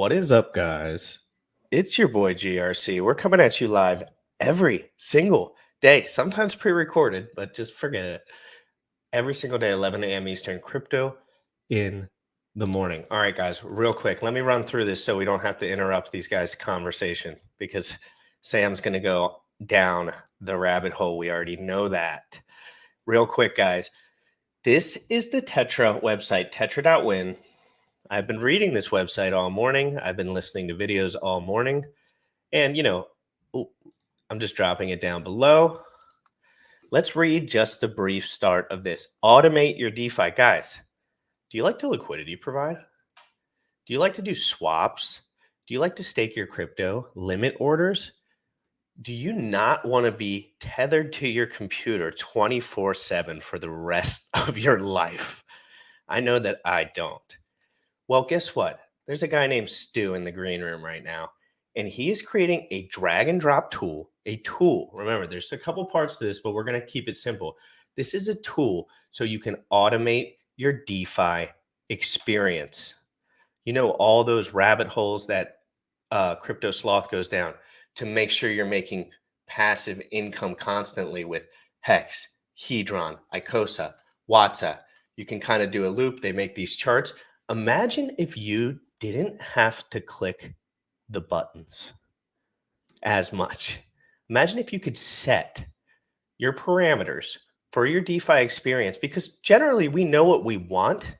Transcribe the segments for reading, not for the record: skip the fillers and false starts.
What is up, guys? It's your boy GRC. We're coming at you live every single day, sometimes pre-recorded, but just forget it. Every single day, 11 a.m. Eastern, crypto in the morning. All right, guys, real quick, let me run through this so we don't have to interrupt these guys' conversation because Sam's going to go down the rabbit hole. We already know that. Real quick, guys, this is the Tetra website, tetra.win. I've been reading this website all morning. I've been listening to videos all morning. And, I'm just dropping it down below. Let's read just the brief start of this. Automate your DeFi. Guys, do you like to liquidity provide? Do you like to do swaps? Do you like to stake your crypto, limit orders? Do you not want to be tethered to your computer 24/7 for the rest of your life? I know that I don't. Well, guess what? There's a guy named STU in the green room right now, and he is creating a drag and drop tool, Remember, there's a couple parts to this, but we're going to keep it simple. This is a tool so you can automate your DeFi experience. You know, all those rabbit holes that Crypto Sloth goes down to make sure you're making passive income constantly with Hex, Hedron, Icosa, Watsa. You can kind of do a loop. They make these charts. Imagine if you didn't have to click the buttons as much. Imagine if you could set your parameters for your DeFi experience, because generally we know what we want,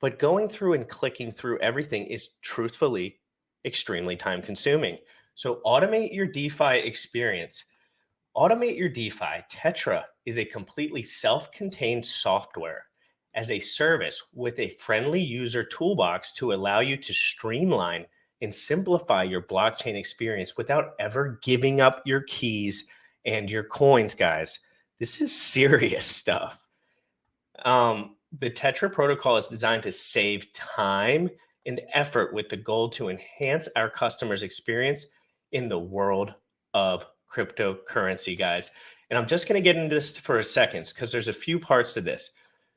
but going through and clicking through everything is truthfully extremely time consuming. So automate your DeFi experience. Automate your DeFi. Tetra is a completely self-contained software as a service with a friendly user toolbox to allow you to streamline and simplify your blockchain experience without ever giving up your keys and your coins, guys. This is serious stuff. The Tetra protocol is designed to save time and effort with the goal to enhance our customers' experience in the world of cryptocurrency, guys. And I'm just going to get into this for a second because there's a few parts to this.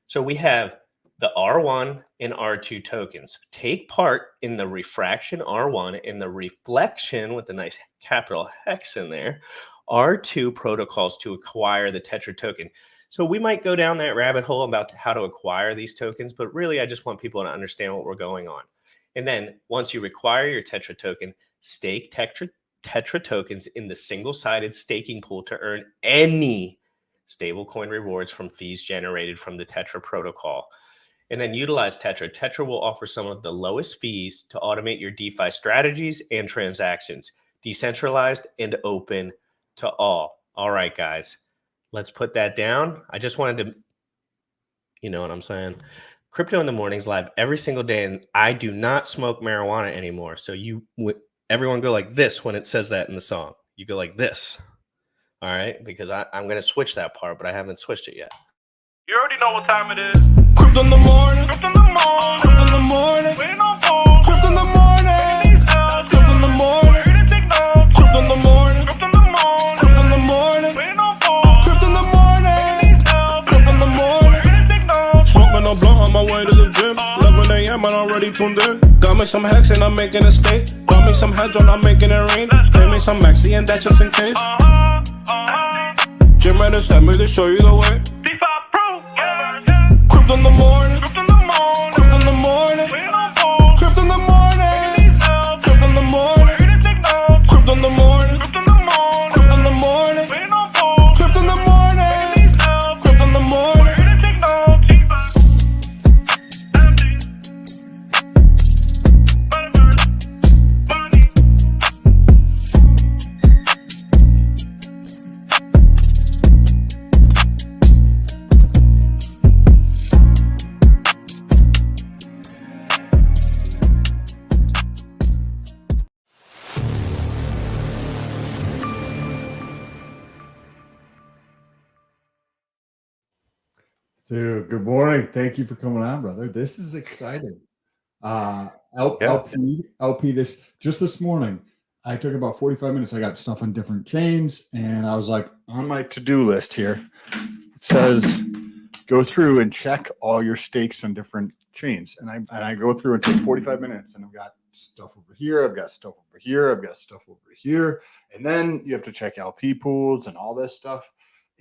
So we have the R1 and R2 tokens. Take part in the refraction R1 and the reflection with a nice capital Hex in there, R2 protocols to acquire the Tetra token. So we might go down that rabbit hole about how to acquire these tokens, but really I just want people to understand what we're going on. And then once you acquire your Tetra token, stake Tetra tokens in the single-sided staking pool to earn any stablecoin rewards from fees generated from the Tetra protocol. And then utilize Tetra. Tetra will offer some of the lowest fees to automate your DeFi strategies and transactions, decentralized and open to all. All right, guys, let's put that down. I just wanted to, you know what I'm saying? Crypto in the Mornings live every single day, and I do not smoke marijuana anymore. So everyone go like this when it says that in the song. You go like this. All right, because I'm going to switch that part, but I haven't switched it yet. You already know what time it is. Crypto in the morning. Crypto in the morning. Crypto in the morning. Waiting on phone. Crypto in the morning. Crypto in the morning. Crypto in the morning. Crypto in the morning. Crypto in the morning. Waiting on phone. Crypto in the morning. Crypto in the morning. Smoking a blunt on my way to the gym. 11 a.m. and I'm already tuned in. Got me some Hex and I'm making a stake. Got me some Hedron, I'm making it rain. Pay me some Maxi and that's just in case. Jim ready sent me to show you the way. DeFi Pro. Crypto in the morning. Crypto in the morning. Crypto in the morning. Waiting on phone. Crypto in the morning. Crypto in the morning. Crypto in the morning. Crypto in the morning. Crypto in the morning. Waiting on phone. Crypto in the morning. Crypto in the morning. Dude, good morning. Thank you for coming on, brother. This is exciting. LP, this morning, I took about 45 minutes. I got stuff on different chains, and I was like, on my to-do list here, it says go through and check all your stakes on different chains. And I go through and take 45 minutes, and I've got stuff over here. I've got stuff over here. I've got stuff over here. And then you have to check LP pools and all this stuff.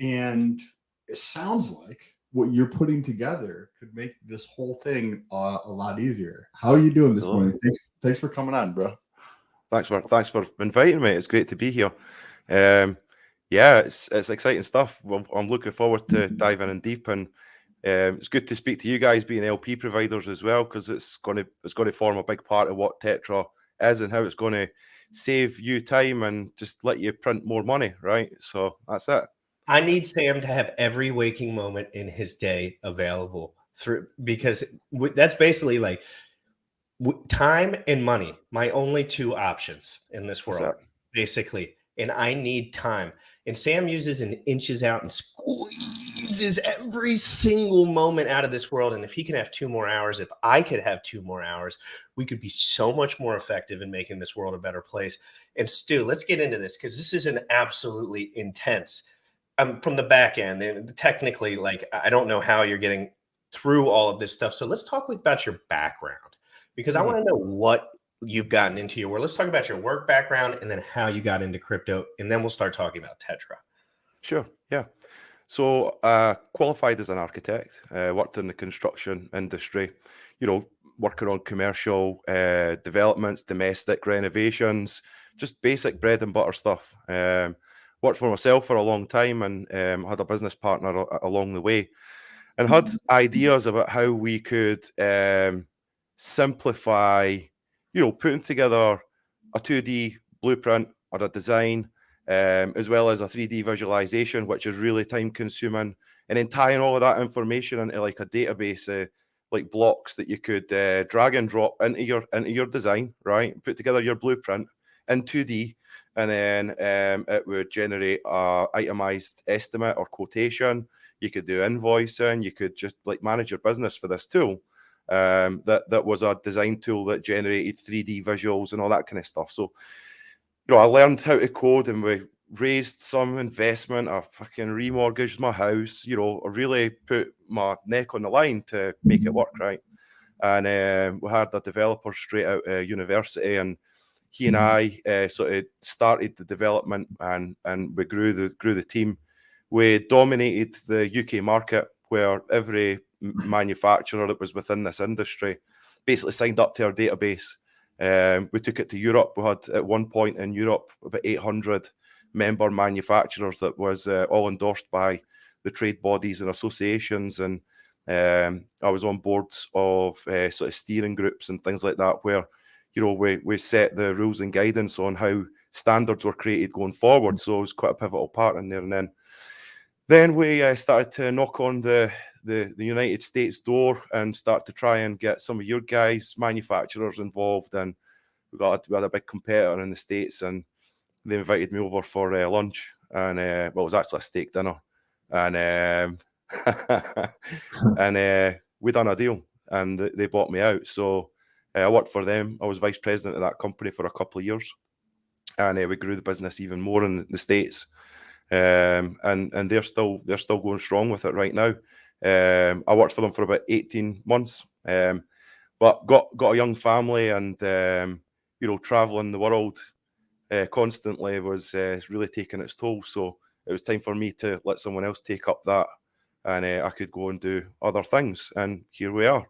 And it sounds like what you're putting together could make this whole thing a lot easier. How are you doing this morning? Thanks for coming on, bro. Thanks for inviting me. It's great to be here. Yeah, it's exciting stuff. Well, I'm looking forward to diving in deep, and it's good to speak to you guys being LP providers as well, because it's going to form a big part of what Tetra is and how it's going to save you time and just let you print more money, right? So that's it. I need Sam to have every waking moment in his day available because that's basically like time and money, my only two options in this world, basically. And I need time. And Sam uses and inches out and squeezes every single moment out of this world. And if he can have 2 more hours, if I could have 2 more hours, we could be so much more effective in making this world a better place. And Stu, let's get into this, because this is an absolutely intense from the back end. And technically, like, I don't know how you're getting through all of this stuff. So let's talk about your background, because I want to know what you've gotten into your world. Let's talk about your work background and then how you got into crypto, and then we'll start talking about Tetra. Sure, yeah. So qualified as an architect, worked in the construction industry, working on commercial developments, domestic renovations, just basic bread and butter stuff. Worked for myself for a long time, and had a business partner along the way, and had ideas about how we could simplify, putting together a 2D blueprint or a design, as well as a 3D visualization, which is really time consuming, and then tying all of that information into like a database, like blocks that you could drag and drop into your design, right? Put together your blueprint in 2D, and then it would generate a itemized estimate or quotation. You could do invoicing. You could just like manage your business for this tool. That was a design tool that generated 3D visuals and all that kind of stuff. So, I learned how to code, and we raised some investment. I fucking remortgaged my house. I really put my neck on the line to make it work, right? And we had a developer straight out of university, and he and I sort of started the development, and we grew the team. We dominated the UK market, where every manufacturer that was within this industry basically signed up to our database. We took it to Europe. We had at one point in Europe about 800 member manufacturers that was all endorsed by the trade bodies and associations. And I was on boards of sort of steering groups and things like that, where we set the rules and guidance on how standards were created going forward. So it was quite a pivotal part in there. And then we started to knock on the United States door and start to try and get some of your guys, manufacturers, involved. And we had a big competitor in the States, and they invited me over for lunch. And it was actually a steak dinner. And we done a deal, and they bought me out. So I worked for them. I was vice president of that company for a couple of years, and we grew the business even more in the States. And they're still going strong with it right now. I worked for them for about 18 months, but got a young family, and traveling the world constantly was really taking its toll. So it was time for me to let someone else take up that, and I could go and do other things. And here we are.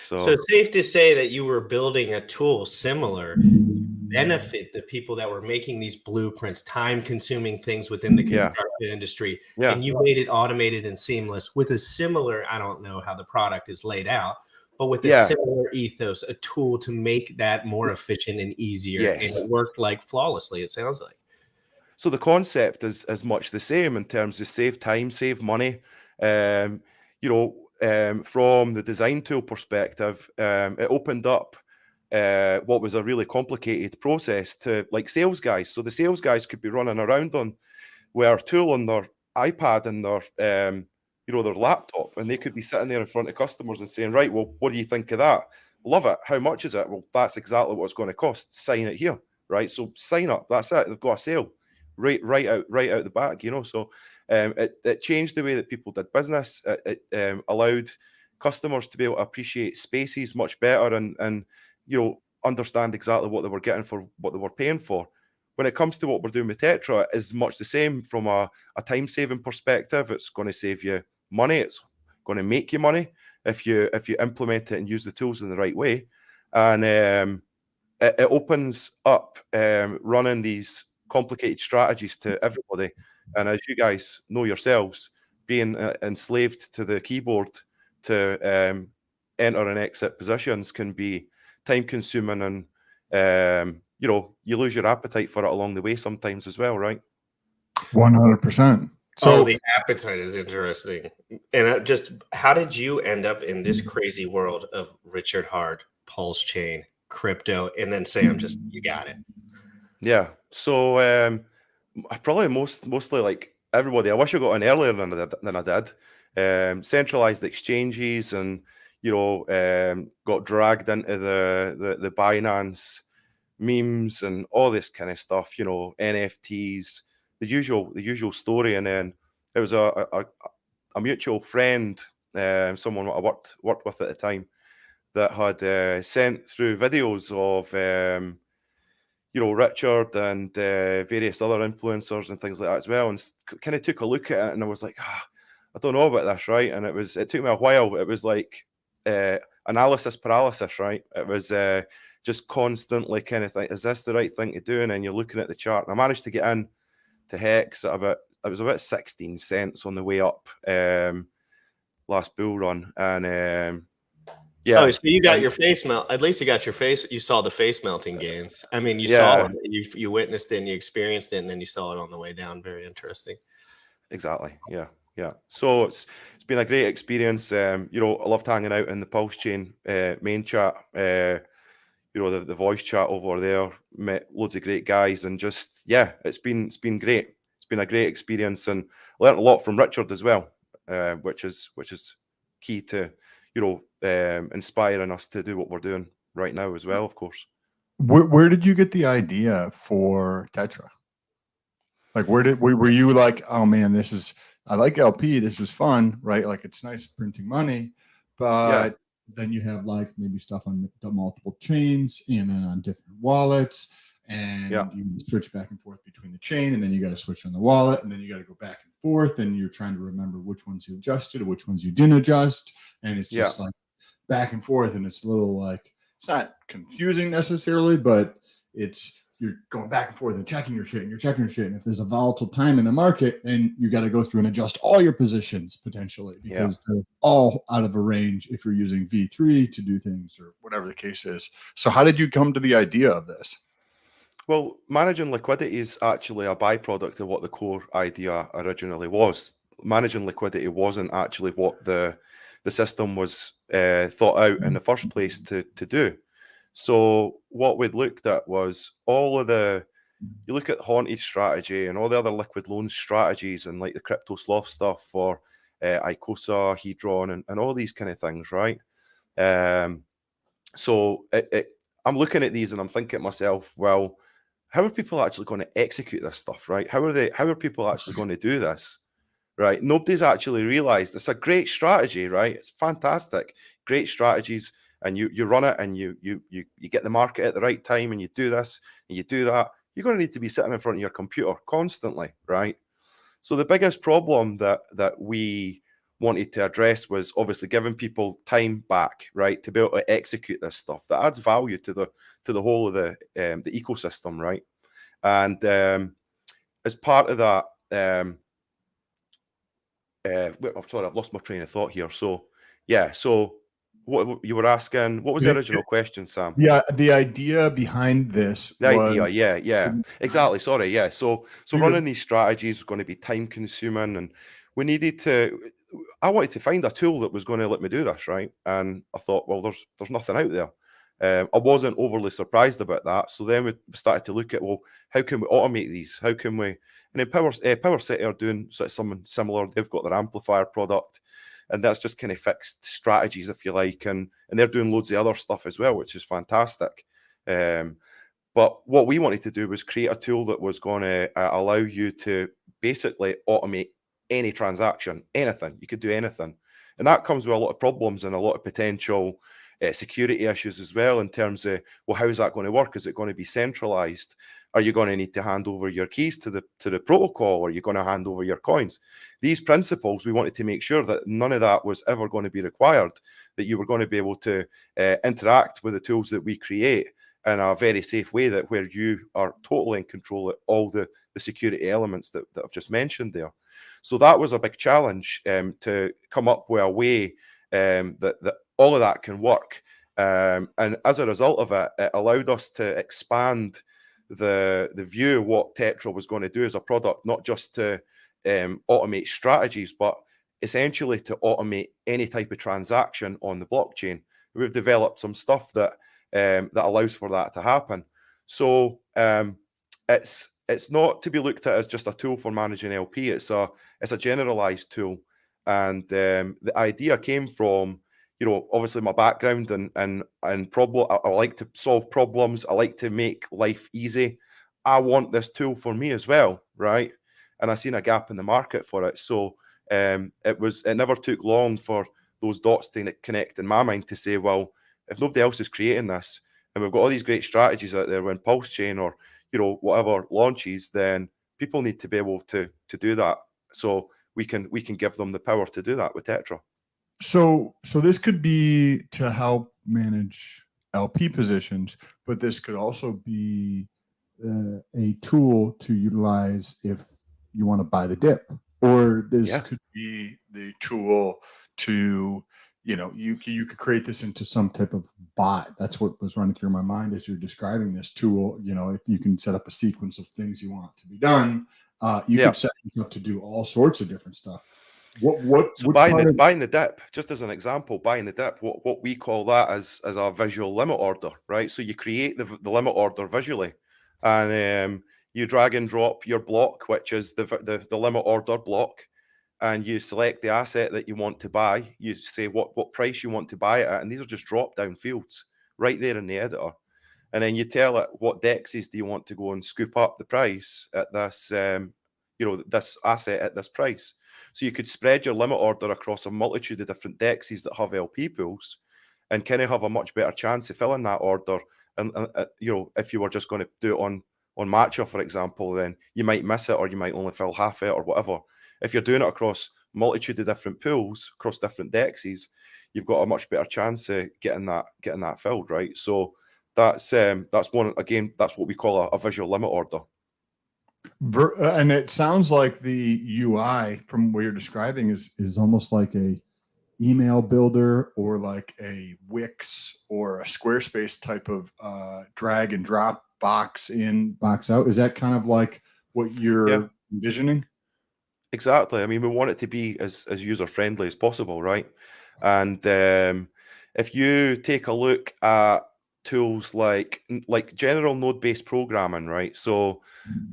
So it's safe to say that you were building a tool similar to benefit the people that were making these blueprints, time-consuming things within the construction industry, and you made it automated and seamless with a similar, I don't know how the product is laid out, but with a similar ethos, a tool to make that more efficient and easier, and it worked like flawlessly, it sounds like. So the concept is much the same in terms of save time, save money. From the design tool perspective, it opened up what was a really complicated process to like sales guys. So the sales guys could be running around on their tool on their iPad and their laptop, and they could be sitting there in front of customers and saying, right, well, what do you think of that? Love it. How much is it? Well, that's exactly what it's going to cost. Sign it here, right? So sign up. That's it. They've got a sale right out the back, So it changed the way that people did business. It allowed customers to be able to appreciate spaces much better, and understand exactly what they were getting for what they were paying for. When it comes to what we're doing with Tetra, it is much the same from a time-saving perspective. It's going to save you money. It's going to make you money if you implement it and use the tools in the right way. And it opens up running these complicated strategies to everybody. And as you guys know yourselves, being enslaved to the keyboard to enter and exit positions can be time-consuming, and you lose your appetite for it along the way sometimes as well, right? 100%. So the appetite is interesting. And just how did you end up in this crazy world of Richard Hart, Pulse Chain, crypto, and then Sam you got it? Yeah. So probably mostly like everybody, I wish I got in earlier than I did. Centralized exchanges, and got dragged into the Binance memes and all this kind of stuff, NFTs, the usual story. And then there was a mutual friend, someone I worked with at the time, that had sent through videos of Richard and various other influencers and things like that as well, and kind of took a look at it, and I was like, I don't know about this, right? And it took me a while. It was like analysis paralysis, right? It was just constantly kind of think, is this the right thing to do? And then you're looking at the chart, and I managed to get in to Hex at about 16 cents on the way up last bull run. And yeah. Oh, so you got your face melt. At least you got your face. You saw the face melting gains. I mean, you saw it, you witnessed it, and you experienced it, and then you saw it on the way down. Very interesting. Exactly. Yeah. So it's been a great experience. I loved hanging out in the Pulse Chain main chat. The voice chat over there. Met loads of great guys, and just it's been great. It's been a great experience, and learned a lot from Richard as well, which is key to inspiring us to do what we're doing right now as well, of course. Where did you get the idea for Tetra? Like, were you like, oh man, I like LP, this is fun, right? Like, it's nice printing money, but then you have like maybe stuff on multiple chains and then on different wallets, and you switch back and forth between the chain, and then you got to switch on the wallet, and then you got to go back and forth, and you're trying to remember which ones you adjusted or which ones you didn't adjust, and it's just like back and forth, and it's a little like, it's not confusing necessarily, but you're going back and forth and checking your shit, and you're checking your shit, and if there's a volatile time in the market, then you got to go through and adjust all your positions potentially, because they're all out of a range if you're using V3 to do things or whatever the case is. So how did you come to the idea of this? Well, managing liquidity is actually a byproduct of what the core idea originally was. Managing liquidity wasn't actually what the system was thought out in the first place to do. So what we'd looked at was you look at Haunted strategy and all the other liquid loan strategies, and like the crypto sloth stuff for ICOSA, Hedron, and all these kind of things, right? So I'm looking at these and I'm thinking to myself, well, how are people actually going to execute this stuff, right? How are people actually going to do this, right? Nobody's actually realized it's a great strategy, right? It's fantastic, great strategies. And you run it, and you get the market at the right time, and you do this and you do that. You're going to need to be sitting in front of your computer constantly, right? So the biggest problem that we wanted to address was obviously giving people time back, right, to be able to execute this stuff that adds value to the whole of the ecosystem, right? And as part of that, I'm sorry, I've lost my train of thought here. So what you were asking, what was the original question, Sam? Yeah, the idea behind this. Exactly. Sorry, yeah. So running these strategies was going to be time consuming, and I wanted to find a tool that was going to let me do this, right? And I thought, well, there's nothing out there. I wasn't overly surprised about that. So then we started to look at, well, how can we automate these? How can we? And then Power City are doing sort of something similar. They've got their amplifier product, and that's just kind of fixed strategies, if you like, and they're doing loads of other stuff as well, which is fantastic. But what we wanted to do was create a tool that was going to allow you to basically automate any transaction, anything. You could do anything. And that comes with a lot of problems and a lot of potential security issues as well, in terms of, well, how is that going to work? Is it going to be centralized? Are you going to need to hand over your keys to the protocol? Are you going to hand over your coins? These principles, we wanted to make sure that none of that was ever going to be required, that you were going to be able to interact with the tools that we create in a very safe way, that where you are totally in control of all the security elements that I've just mentioned there. So that was a big challenge, to come up with a way that all of that can work. And as a result of it, it allowed us to expand the view of what Tetra was going to do as a product, not just to automate strategies, but essentially to automate any type of transaction on the blockchain. We've developed some stuff that allows for that to happen. So it's not to be looked at as just a tool for managing LP. It's a generalized tool, and the idea came from, obviously my background and problem. I like to solve problems. I like to make life easy. I want this tool for me as well, right? And I seen a gap in the market for it. So it never took long for those dots to connect in my mind to say, well, if nobody else is creating this, and we've got all these great strategies out there when Pulse Chain or whatever launches, then people need to be able to do that. So we can give them the power to do that with Tetra. So this could be to help manage LP positions, but this could also be a tool to utilize if you want to buy the dip, or this could be the tool to, you could create this into some type of bot. That's what was running through my mind as you're describing this tool. If you can set up a sequence of things you want to be done, you could set this up to do all sorts of different stuff. So buying the dip, just as an example, buying the dip, what we call that as a visual limit order, right? So you create the limit order visually, and you drag and drop your block, which is the limit order block, and you select the asset that you want to buy. You say what price you want to buy it at, and these are just drop down fields right there in the editor. And then you tell it what dexes do you want to go and scoop up the price at this, this asset at this price. So you could spread your limit order across a multitude of different dexes that have LP pools, and kind of have a much better chance of filling that order. And if you were just going to do it on Matcha, for example, then you might miss it, or you might only fill half it, or whatever. If you're doing it across multitude of different pools, across different dexes, you've got a much better chance of getting that filled, right? So that's one, again, that's what we call a visual limit order. And it sounds like the UI from what you're describing is almost like a email builder, or like a Wix or a Squarespace type of drag and drop box in, box out. Is that kind of like what you're envisioning? Exactly. I mean, we want it to be as user friendly as possible, right? And if you take a look at tools like general node-based programming, right? So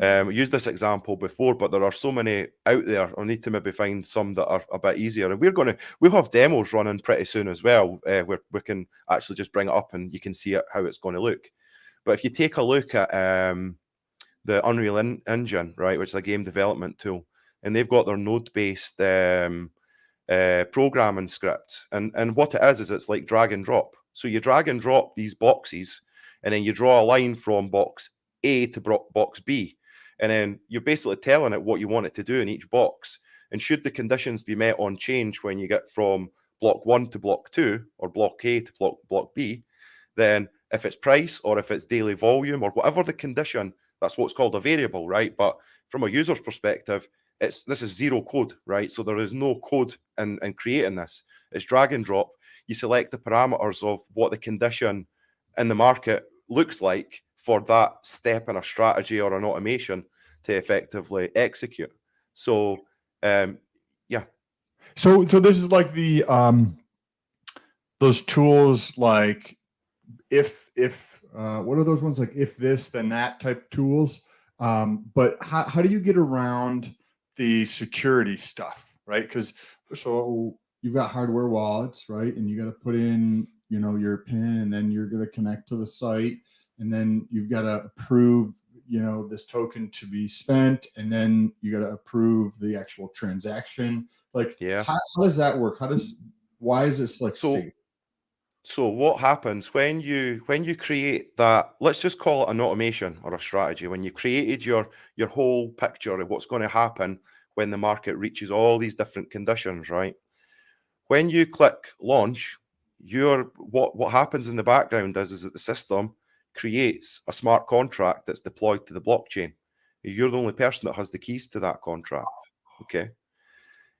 we used this example before, but there are so many out there. I need to maybe find some that are a bit easier, and we'll have demos running pretty soon as well, where we can actually just bring it up and you can see how it's going to look. But if you take a look at the Unreal Engine, right, which is a game development tool, and they've got their node-based programming script, and what it is it's like drag and drop. So you drag and drop these boxes, and then you draw a line from box A to box B, and then you're basically telling it what you want it to do in each box. And should the conditions be met on change when you get from block 1 to block 2, or block A to block B, then if it's price, or if it's daily volume, or whatever the condition, that's what's called a variable, right? But from a user's perspective, this is zero code, right? So there is no code in creating this. It's drag and drop. You select the parameters of what the condition in the market looks like for that step in a strategy or an automation to effectively execute. So, So this is like the those tools, like if what are those ones, like if this then that type tools? But how do you get around the security stuff, right? Because so you've got hardware wallets, right? And you got to put in, your PIN, and then you're going to connect to the site, and then you've got to approve, this token to be spent, and then you got to approve the actual transaction. Like, how does that work? Why is this like safe? So what happens when you create that, let's just call it an automation or a strategy, when you created your whole picture of what's going to happen when the market reaches all these different conditions, right? When you click launch, what happens in the background is that the system creates a smart contract that's deployed to the blockchain. You're the only person that has the keys to that contract. Okay.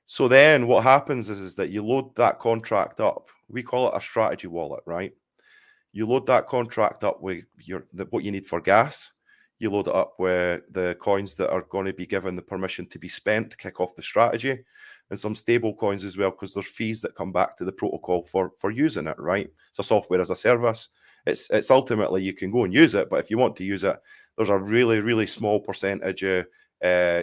So then what happens is that you load that contract up. We call it a strategy wallet, right? You load that contract up with what you need for gas. You load it up with the coins that are going to be given the permission to be spent to kick off the strategy, and some stable coins as well, because there's fees that come back to the protocol for using it, right? It's a software as a service. It's ultimately, you can go and use it, but if you want to use it, there's a really, really small percentage of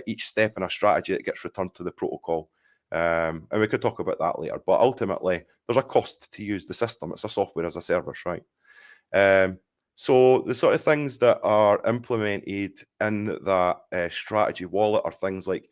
each step in a strategy that gets returned to the protocol. And we could talk about that later, but ultimately there's a cost to use the system. It's a software as a service, right? So the sort of things that are implemented in that strategy wallet are things like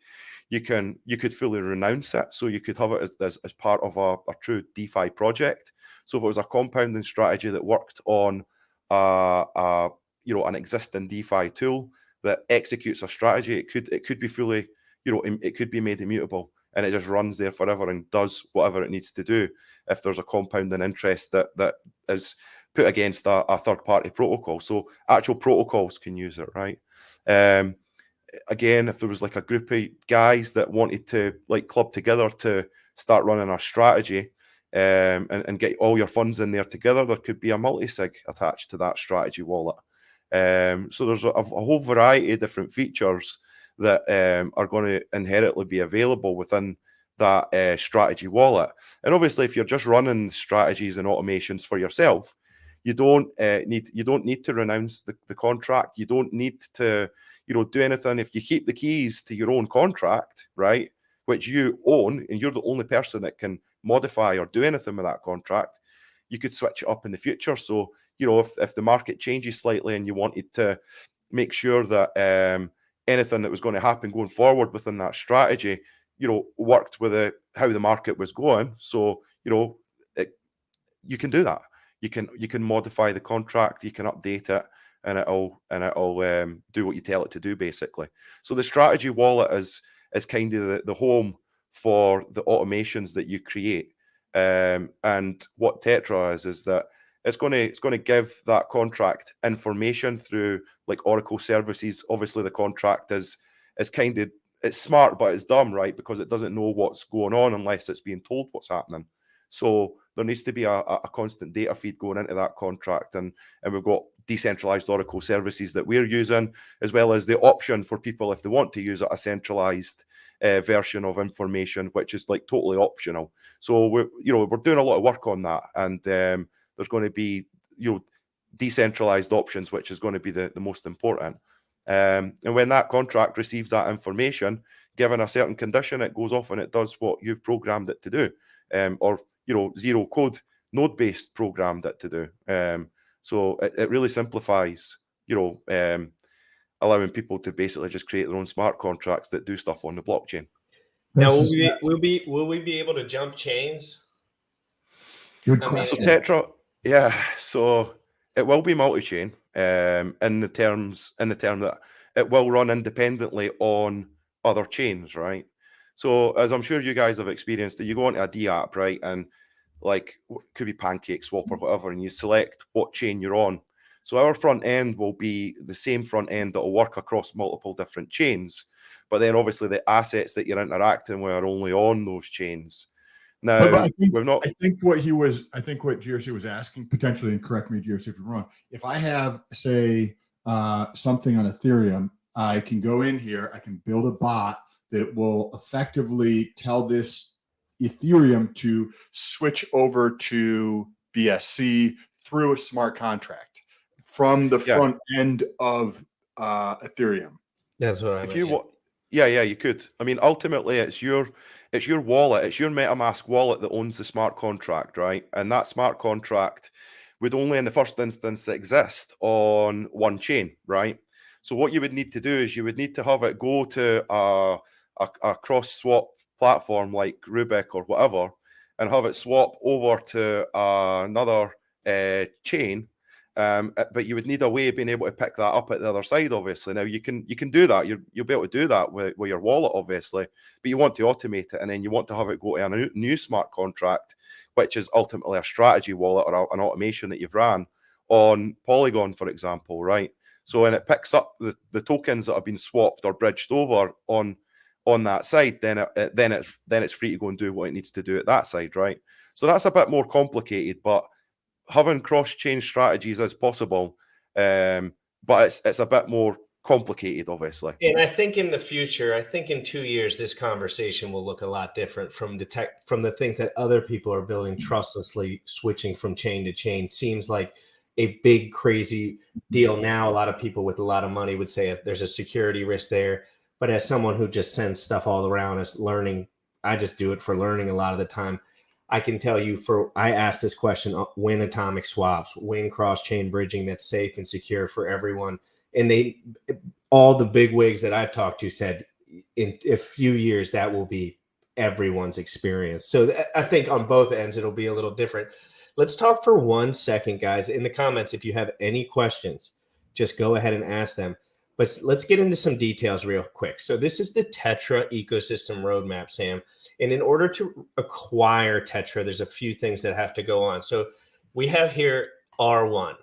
you could fully renounce it. So you could have it as part of a true DeFi project. So if it was a compounding strategy that worked on an existing DeFi tool that executes a strategy, it could be fully, it could be made immutable, and it just runs there forever and does whatever it needs to do if there's a compounding interest that is put against a third-party protocol. So actual protocols can use it, right? Again, if there was like a group of guys that wanted to like club together to start running a strategy and get all your funds in there together, there could be a multi-sig attached to that strategy wallet. So there's a whole variety of different features that are going to inherently be available within that strategy wallet. And obviously, if you're just running strategies and automations for yourself, you don't need to renounce the contract. You don't need to do anything. If you keep the keys to your own contract, right, which you own, and you're the only person that can modify or do anything with that contract, you could switch it up in the future. So if the market changes slightly and you wanted to make sure that anything that was going to happen going forward within that strategy, worked with how the market was going. So, you can do that. You can modify the contract, you can update it, and it'll do what you tell it to do, basically. So the strategy wallet is kind of the home for the automations that you create. And what Tetra is that it's going to give that contract information through like Oracle services. Obviously, the contract is kind of, it's smart, but it's dumb, right? Because it doesn't know what's going on unless it's being told what's happening. So there needs to be a constant data feed going into that contract, and we've got decentralized Oracle services that we're using, as well as the option for people, if they want to use a centralized version of information, which is like totally optional. So we're doing a lot of work on that, and there's going to be decentralized options, which is going to be the most important. And when that contract receives that information, given a certain condition, it goes off and it does what you've programmed it to do, or zero code node based programmed it to do. So it really simplifies, allowing people to basically just create their own smart contracts that do stuff on the blockchain. Now, will we be able to jump chains? Good I mean, question. So Tetra, yeah. So it will be multi-chain, in the term that it will run independently on other chains, right? So as I'm sure you guys have experienced, that you go onto a D app, right, and like could be Pancake Swap or whatever, and you select what chain you're on. So our front end will be the same front end that will work across multiple different chains, but then obviously the assets that you're interacting with are only on those chains. Now, But I think what GRC was asking, potentially, and correct me, GRC, if you're wrong. If I have, say, something on Ethereum, I can go in here, I can build a bot that will effectively tell this Ethereum to switch over to BSC through a smart contract from the front end of Ethereum. That's what I mean. You could. I mean, ultimately, it's your wallet, it's your MetaMask wallet that owns the smart contract, right? And that smart contract would only, in the first instance, exist on one chain, right? So what you would need to do is you would need to have it go to a cross swap platform like Rubik or whatever, and have it swap over to another chain. But you would need a way of being able to pick that up at the other side, obviously. Now you can do that. You'll be able to do that with your wallet, obviously, but you want to automate it, and then you want to have it go to a new smart contract, which is ultimately a strategy wallet or an automation that you've ran on Polygon, for example, right? So when it picks up the tokens that have been swapped or bridged over on that side, then it's free to go and do what it needs to do at that side, right? So that's a bit more complicated, but having cross-chain strategies is possible, but it's a bit more complicated, obviously. And I think in the future, I think in 2 years, this conversation will look a lot different from the things that other people are building trustlessly, switching from chain to chain. Seems like a big, crazy deal now. A lot of people with a lot of money would say there's a security risk there. But as someone who just sends stuff all around as learning, I just do it for learning a lot of the time. I can tell you I asked this question, when atomic swaps, when cross-chain bridging that's safe and secure for everyone. And all the big wigs that I've talked to said in a few years, that will be everyone's experience. So I think on both ends, it'll be a little different. Let's talk for 1 second, guys. In the comments, if you have any questions, just go ahead and ask them. But let's get into some details real quick. So this is the Tetra ecosystem roadmap, Sam. And in order to acquire Tetra, there's a few things that have to go on. So we have here R1.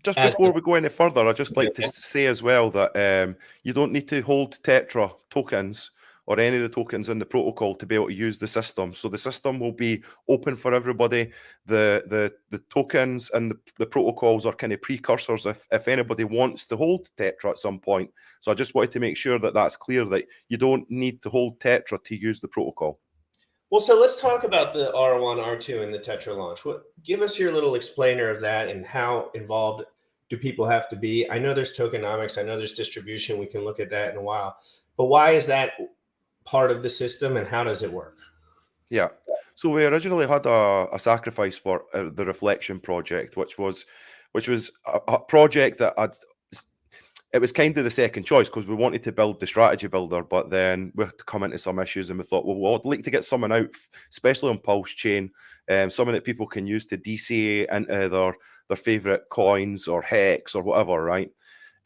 Just before we go any further, I'd just like to say as well that you don't need to hold Tetra tokens or any of the tokens in the protocol to be able to use the system. So the system will be open for everybody. The tokens and the protocols are kind of precursors if anybody wants to hold Tetra at some point. So I just wanted to make sure that that's clear, that you don't need to hold Tetra to use the protocol. Well, so let's talk about the R1, R2, and the Tetra launch. Give us your little explainer of that, and how involved do people have to be? I know there's tokenomics. I know there's distribution. We can look at that in a while. But why is that part of the system, and how does it work? Yeah. So we originally had a sacrifice for the Reflection project, which was a project that it was kind of the second choice because we wanted to build the strategy builder, but then we had to come into some issues and we thought, well, I'd like to get someone out, especially on Pulse Chain, something that people can use to DCA into their favorite coins or hex or whatever, right?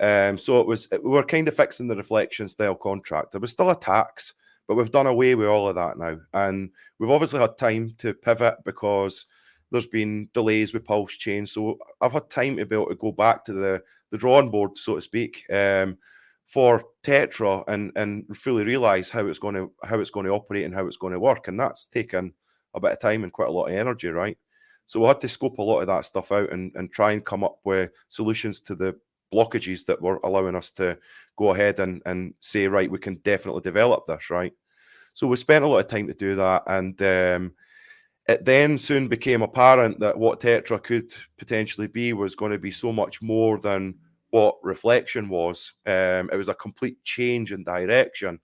So we were kind of fixing the Reflection style contract. There was still a tax, but we've done away with all of that now. And we've obviously had time to pivot because there's been delays with Pulse Chain. So I've had time to be able to go back to the drawing board, so to speak, for Tetra and fully realize how it's going to operate and how it's going to work. And that's taken a bit of time and quite a lot of energy, right? So we had to scope a lot of that stuff out and try and come up with solutions to the blockages that were allowing us to go ahead and say, right, we can definitely develop this, right? So we spent a lot of time to do that, and it then soon became apparent that what Tetra could potentially be was going to be so much more than what Reflection was. It was a complete change in direction,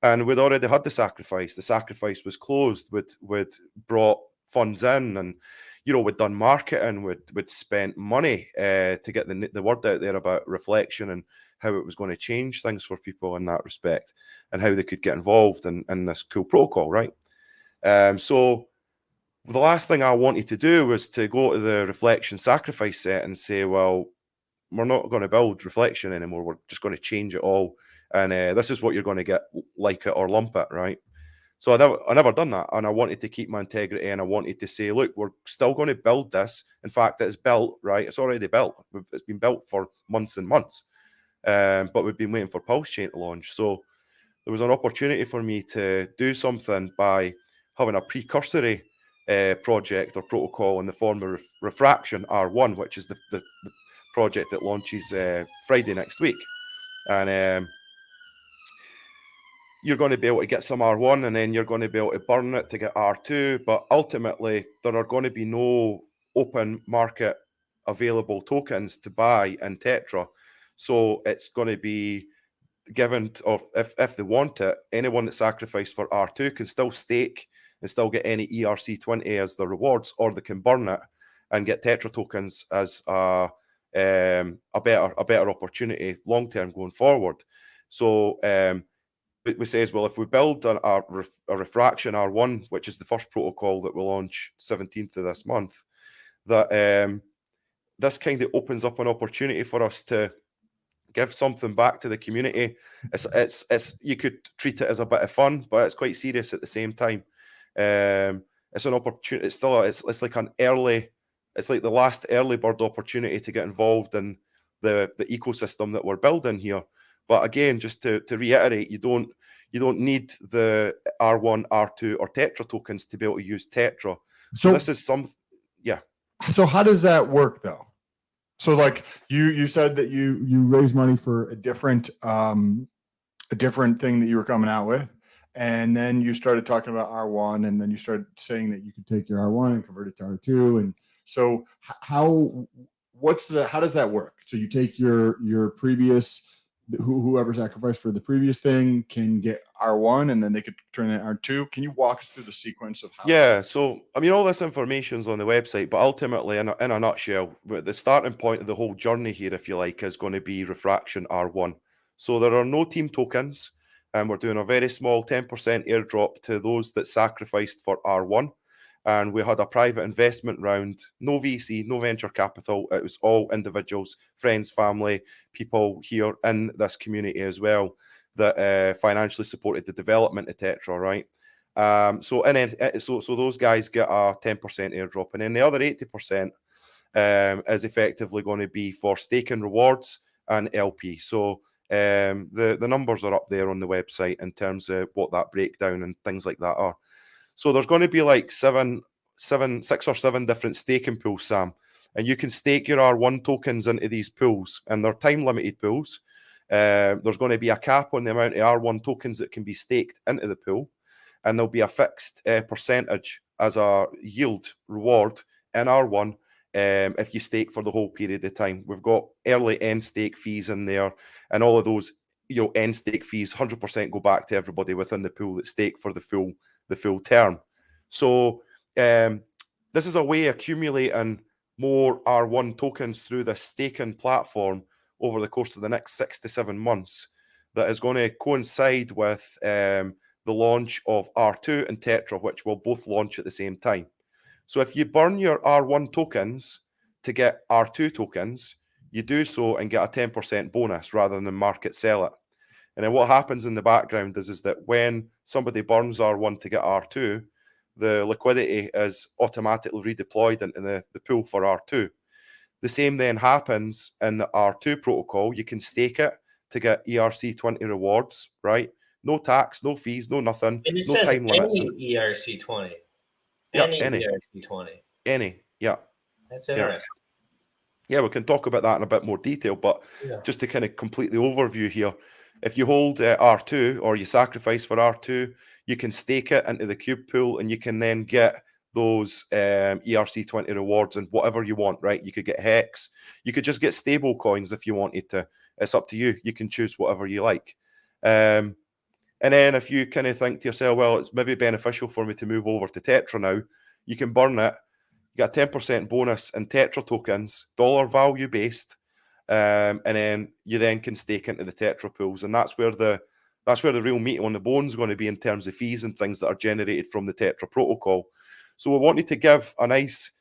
and we'd already had the sacrifice. The sacrifice was closed. We'd brought funds in, and we'd done marketing. We'd spent money to get the word out there about Reflection and how it was going to change things for people in that respect, and how they could get involved in this cool protocol, right? So the last thing I wanted to do was to go to the Reflection sacrifice set and say, well, we're not going to build Reflection anymore. We're just going to change it all. And this is what you're going to get, like it or lump it, right? So I never done that. And I wanted to keep my integrity, and I wanted to say, look, we're still going to build this. In fact, it's built, right? It's already built. It's been built for months and months. But we've been waiting for Pulse Chain to launch. So there was an opportunity for me to do something by having a precursory project or protocol in the form of Refraction R1, which is the project that launches Friday next week. And you're going to be able to get some R1, and then you're going to be able to burn it to get R2. But ultimately, there are going to be no open market available tokens to buy in Tetra. So it's going to be given, or if they want it, anyone that sacrificed for R2 can still stake and still get any ERC20 as the rewards, or they can burn it and get Tetra tokens as a better opportunity long term going forward. So we say as well, if we build a Refraction R1, which is the first protocol that will launch 17th of this month, that this kind of opens up an opportunity for us to give something back to the community. It's you could treat it as a bit of fun, but it's quite serious at the same time. It's an opportunity. It's like an early. It's like the last early bird opportunity to get involved in the ecosystem that we're building here. But again, just to reiterate, you don't need the R1, R2, or Tetra tokens to be able to use Tetra. So this is yeah. So how does that work though? So like you said that you raise money for a different thing that you were coming out with, and then you started talking about R1, and then you started saying that you could take your R1 and convert it to R2. And so how does that work? So you take your previous, whoever sacrificed for the previous thing can get R1, and then they could turn it R2. Can you walk us through the sequence of how? Yeah, so I mean, all this information's on the website, but ultimately, in a nutshell, the starting point of the whole journey here, if you like, is going to be Refraction R1. So there are no team tokens, and we're doing a very small 10% airdrop to those that sacrificed for R1. And we had a private investment round, no VC, no venture capital. It was all individuals, friends, family, people here in this community as well that financially supported the development of Tetra, right? So those guys get a 10% airdrop, and then the other 80% is effectively going to be for staking rewards and LP. So the numbers are up there on the website in terms of what that breakdown and things like that are. So there's going to be like 6 or 7 different staking pools, Sam, and you can stake your R1 tokens into these pools, and they're time limited pools. There's going to be a cap on the amount of R1 tokens that can be staked into the pool, and there'll be a fixed percentage as a yield reward in R1 if you stake for the whole period of time. We've got early end stake fees in there, and all of those end stake fees 100% go back to everybody within the pool that stake for the full term. So this is a way of accumulating more R1 tokens through the staking platform over the course of the next 6 to 7 months that is going to coincide with the launch of R2 and Tetra, which will both launch at the same time. So if you burn your R1 tokens to get R2 tokens, you do so and get a 10% bonus rather than market sell it. And then what happens in the background is that when somebody burns R1 to get R2, the liquidity is automatically redeployed into the pool for R2. The same then happens in the R2 protocol. You can stake it to get ERC20 rewards, right? No tax, no fees, no nothing, And it no says time limits. any ERC20. Yeah, Any any. ERC20. Yeah. That's interesting. Yeah, we can talk about that in a bit more detail, but just to kind of complete the overview here, if you hold R2 or you sacrifice for R2, you can stake it into the cube pool, and you can then get those ERC20 rewards and whatever you want, right? You could get Hex. You could just get stable coins if you wanted to. It's up to you. You can choose whatever you like. And then if you kind of think to yourself, well, it's maybe beneficial for me to move over to Tetra now, you can burn it. You get a 10% bonus in Tetra tokens, dollar value based, and then you then can stake into the Tetra pools, and that's where the real meat on the bone is going to be in terms of fees and things that are generated from the Tetra protocol. So we wanted to give a nice,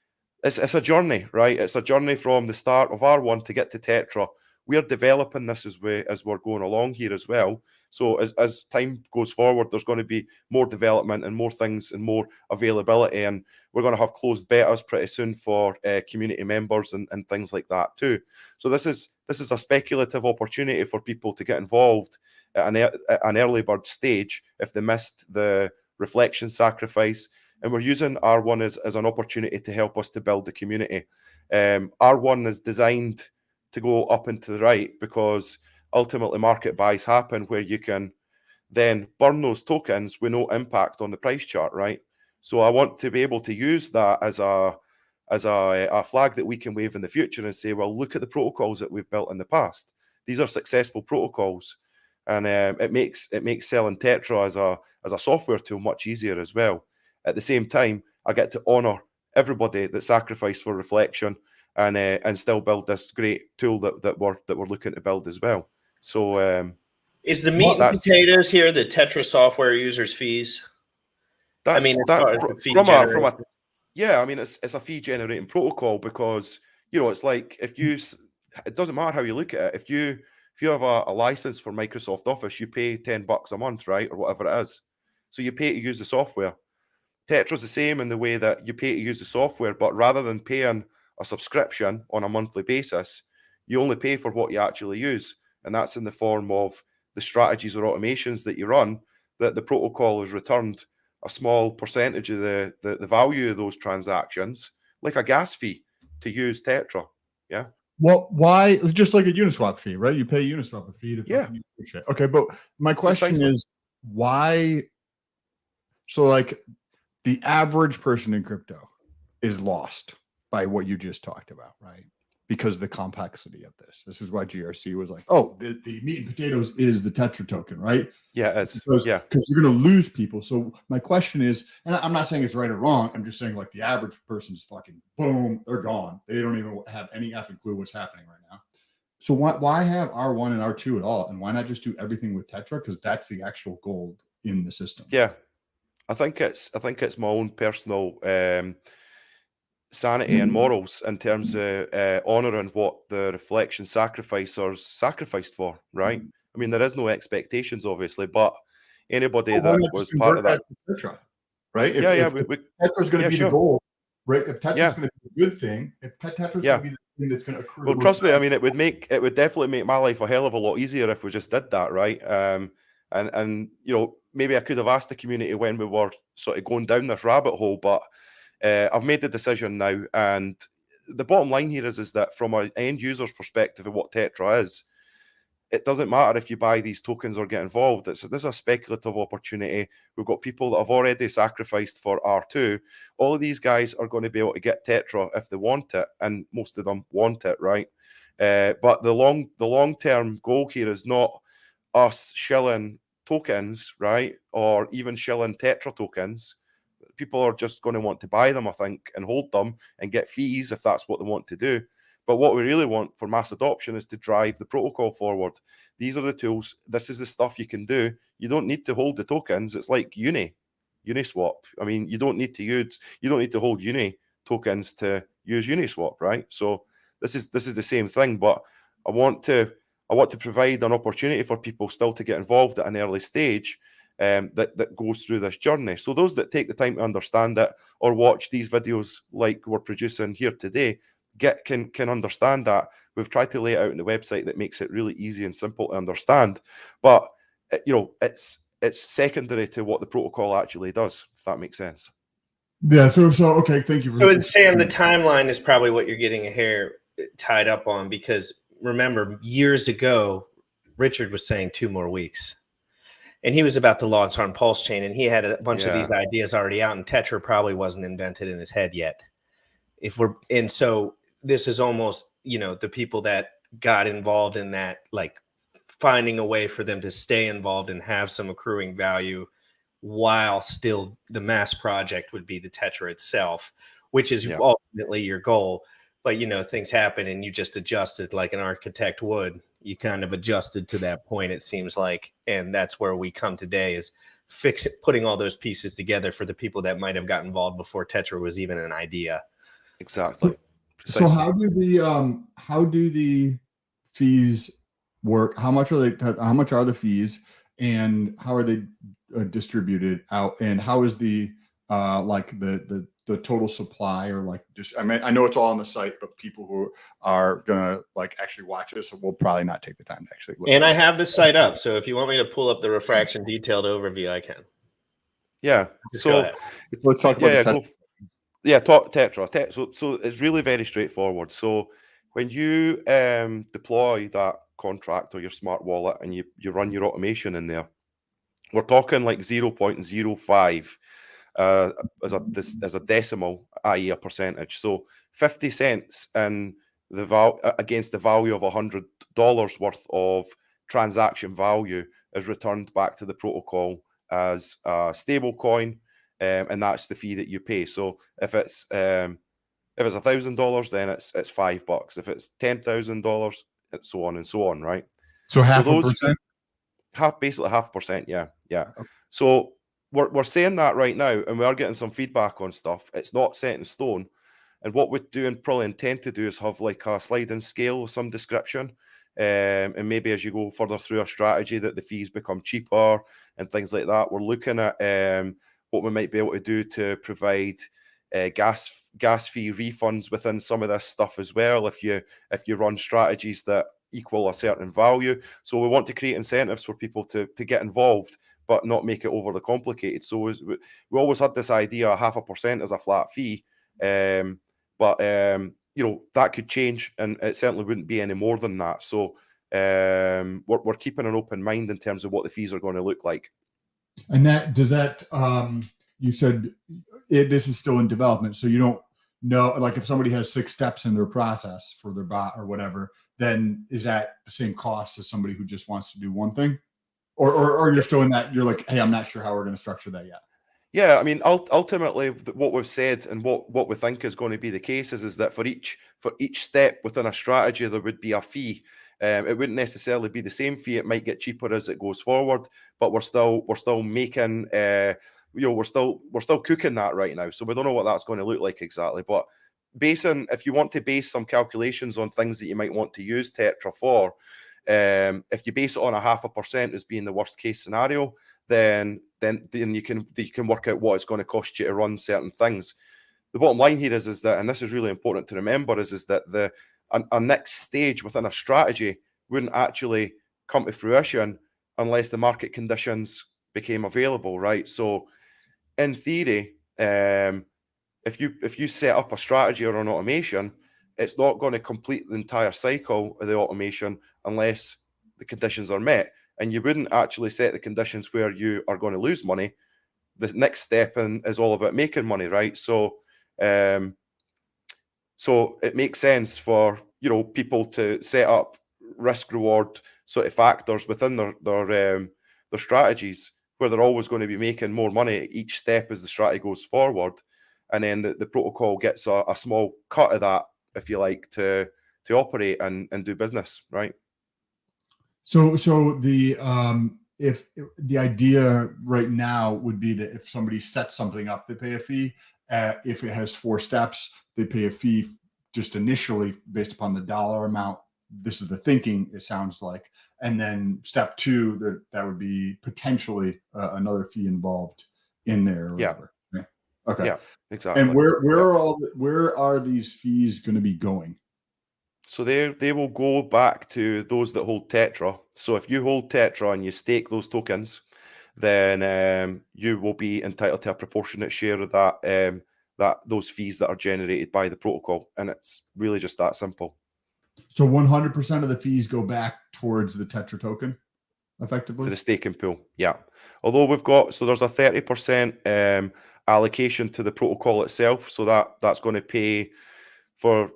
it's a journey, right? It's a journey from the start of R1 to get to Tetra. We're developing this as we're going along here as well. So as time goes forward, there's going to be more development and more things and more availability, and we're going to have closed betas pretty soon for community members and things like that too. So this is a speculative opportunity for people to get involved at an early bird stage if they missed the reflection sacrifice. And we're using R1 as an opportunity to help us to build the community. R1 is designed to go up and to the right because ultimately market buys happen where you can then burn those tokens with no impact on the price chart, right? So I want to be able to use that as a flag that we can wave in the future and say, well, look at the protocols that we've built in the past. These are successful protocols, and it makes selling Tetra as a software tool much easier as well. At the same time, I get to honor everybody that sacrificed for reflection and still build this great tool that we're looking to build as well. So is the meat and potatoes here the Tetra software users' fees? From Yeah, I mean, it's a fee generating protocol because, you know, it's like if you, it doesn't matter how you look at it. If you have a license for Microsoft Office, you pay $10 a month, right? Or whatever it is. So you pay to use the software. Tetra's the same in the way that you pay to use the software, but rather than paying a subscription on a monthly basis, you only pay for what you actually use. And that's in the form of the strategies or automations that you run, that the protocol has returned a small percentage of the value of those transactions, like a gas fee, to use Tetra. Yeah. Well, why? Just like a Uniswap fee, right? You pay Uniswap a fee to Yeah. use your shit. Okay, but my question Precisely. is why? So, like, the average person in crypto is lost by what you just talked about, right? Because of the complexity of this. This is why GRC was like, oh, the meat and potatoes is the Tetra token, right? Yeah, it is. Because you're going to lose people. So my question is, and I'm not saying it's right or wrong. I'm just saying, like, the average person's fucking boom, they're gone. They don't even have any effing clue what's happening right now. So why have R1 and R2 at all? And why not just do everything with Tetra? Because that's the actual gold in the system. Yeah. I think it's my own personal sanity and morals in terms of honouring what the reflection sacrificers sacrificed for, right? I mean, there is no expectations, obviously, but anybody that was part of that, Tetra, right? yeah, If Tetra's going to be the goal, right? If Tetra's going to be a good thing, if Tetra's going to be the thing that's going to accrue. Well, trust me, I mean, it would definitely make my life a hell of a lot easier if we just did that, right? And you know, maybe I could have asked the community when we were sort of going down this rabbit hole, but I've made the decision now. And the bottom line here is that from an end user's perspective of what Tetra is, it doesn't matter if you buy these tokens or get involved. This is a speculative opportunity. We've got people that have already sacrificed for R2. All of these guys are going to be able to get Tetra if they want it, and most of them want it, right? But the long-term goal here is not us shilling tokens, right? Or even shilling Tetra tokens. People are just going to want to buy them, I think, and hold them and get fees if that's what they want to do. But what we really want for mass adoption is to drive the protocol forward. These are the tools. This is the stuff you can do. You don't need to hold the tokens. It's like Uniswap. I mean, you don't need to hold Uni tokens to use Uniswap, right? So this is the same thing, but I want to provide an opportunity for people still to get involved at an early stage that goes through this journey. So those that take the time to understand it or watch these videos like we're producing here today can understand that. We've tried to lay it out on the website that makes it really easy and simple to understand. But you know, it's secondary to what the protocol actually does, if that makes sense. Yeah. So okay, thank you. So Sam, the timeline is probably what you're getting your hair tied up on, because remember, years ago, Richard was saying 2 more weeks. And he was about to launch on Pulse Chain, and he had a bunch of these ideas already out, and Tetra probably wasn't invented in his head yet. So this is almost, you know, the people that got involved in that, like finding a way for them to stay involved and have some accruing value while still the mass project would be the Tetra itself, which is ultimately your goal. But, you know, things happen and you just adjusted like an architect would. You kind of adjusted to that point, it seems like. And that's where we come today, is putting all those pieces together for the people that might have got involved before Tetra was even an idea. Exactly. So how do the fees work? How much are the fees, and how are they distributed out? And how is the like the total supply, or like, just, I mean, I know it's all on the site, but people who are gonna like actually watch this will probably not take the time to actually look. And I have the site up, so if you want me to pull up the refraction detailed overview, I can. Yeah. So let's talk about talk Tetra. So it's really very straightforward. So when you deploy that contract or your smart wallet and you run your automation in there, we're talking like 0.05 as a decimal, i.e. a percentage. So 50 cents in against the value of $100 worth of transaction value is returned back to the protocol as a stable coin, and that's the fee that you pay. So if it's $1,000, then it's $5. If it's $10,000, it's so on and so on, right? So half a percent? Basically half percent, yeah. Okay. So we're saying that right now, and we are getting some feedback on stuff. It's not set in stone. And what we do and probably intend to do is have like a sliding scale of some description. And maybe as you go further through our strategy, that the fees become cheaper and things like that. We're looking at what we might be able to do to provide gas fee refunds within some of this stuff as well, if you run strategies that equal a certain value. So we want to create incentives for people to get involved, but not make it overly complicated. So we always had this idea of 0.5% as a flat fee, but that could change, and it certainly wouldn't be any more than that. So we're keeping an open mind in terms of what the fees are going to look like. And you said this is still in development, so you don't know, like if somebody has 6 steps in their process for their bot or whatever, then is that the same cost as somebody who just wants to do one thing? Or you're still in that, you're like, hey, I'm not sure how we're going to structure that yet. Yeah, I mean, ultimately, what we've said and what we think is going to be the case is that for each step within a strategy, there would be a fee. It wouldn't necessarily be the same fee. It might get cheaper as it goes forward, but we're still making, we're still cooking that right now. So we don't know what that's going to look like exactly. But if you want to base some calculations on things that you might want to use Tetra for, if you base it on 0.5% as being the worst case scenario, then you can work out what it's going to cost you to run certain things. The bottom line here is that, and this is really important to remember, is that a next stage within a strategy wouldn't actually come to fruition unless the market conditions became available, right? So in theory, if you set up a strategy or an automation, it's not going to complete the entire cycle of the automation unless the conditions are met. And you wouldn't actually set the conditions where you are going to lose money. The next step is all about making money, right? So it makes sense for people to set up risk reward sort of factors within their strategies where they're always going to be making more money at each step as the strategy goes forward, and then the protocol gets a small cut of that, if you like, to operate and do business, right? So if the idea right now would be that if somebody sets something up, they pay a fee. If it has 4 steps, they pay a fee just initially based upon the dollar amount. This is the thinking, it sounds like. And then step 2, that would be potentially another fee involved in there. Or whatever. Yeah. Okay. Yeah, exactly. And where are these fees going to be going? So they will go back to those that hold Tetra. So if you hold Tetra and you stake those tokens, then you will be entitled to a proportionate share of those fees that are generated by the protocol. And it's really just that simple. So 100% of the fees go back towards the Tetra token, effectively? To the staking pool, yeah. Although there's a 30% allocation to the protocol itself. So that's going to pay for,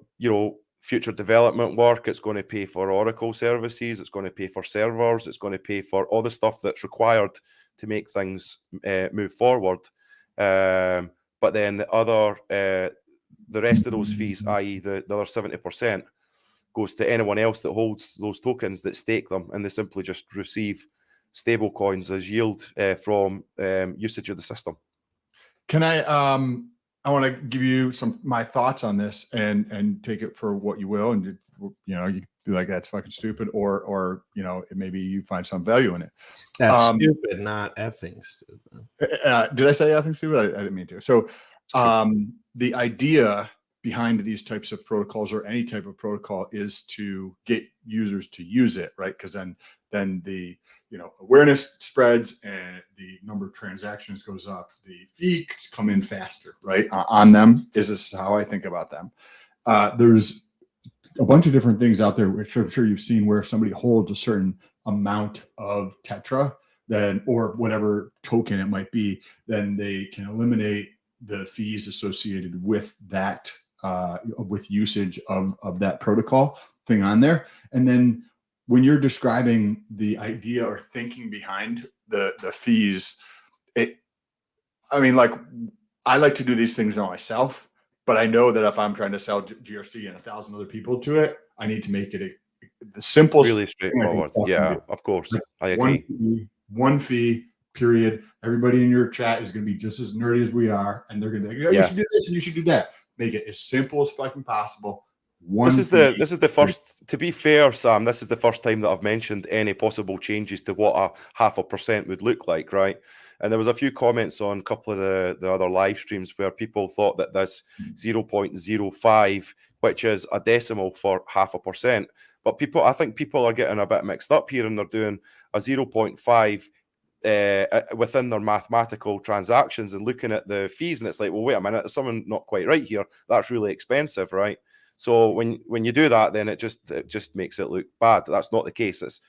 future development work. It's going to pay for Oracle services. It's going to pay for servers. It's going to pay for all the stuff that's required to make things move forward. But then the rest of those fees, i.e. the other 70%, goes to anyone else that holds those tokens that stake them, and they simply just receive stable coins as yield from usage of the system. Can I want to give you my thoughts on this and take it for what you will, and you do like that's fucking stupid, or maybe you find some value in it. That's stupid, not effing stupid. Did I say effing stupid? I didn't mean to. So the idea behind these types of protocols, or any type of protocol, is to get users to use it, right? Because then the awareness spreads and the number of transactions goes up. The fees come in faster, right? On them. This how I think about them. There's a bunch of different things out there, which I'm sure you've seen, where if somebody holds a certain amount of Tetra, then, or whatever token it might be, then they can eliminate the fees associated with that, with usage of that protocol thing on there. And then when you're describing the idea or thinking behind the fees, I like to do these things myself, but I know that if I'm trying to sell GRC and 1,000 other people to it, I need to make it the simplest, really straightforward. Yeah, of course, I agree. One fee, period. Everybody in your chat is going to be just as nerdy as we are, and they're going to be like, oh, you should do this and you should do that. Make it as simple as fucking possible. This is the first, to be fair, Sam, this is the first time that I've mentioned any possible changes to what a 0.5% would look like, right? And there was a few comments on a couple of the other live streams where people thought that this 0.05, which is a decimal for 0.5%, but I think people are getting a bit mixed up here, and they're doing a 0.5 within their mathematical transactions and looking at the fees, and it's like, well, wait a minute, there's something not quite right here. That's really expensive, right? So when you do that, then it just makes it look bad. That's not the case. It's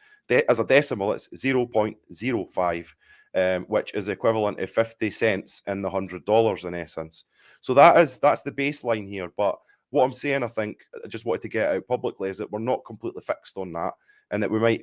as a decimal, it's 0.05, which is equivalent to 50 cents in the $100 in essence. So that's the baseline here. But what I'm saying, I think, I just wanted to get out publicly, is that we're not completely fixed on that, and that we might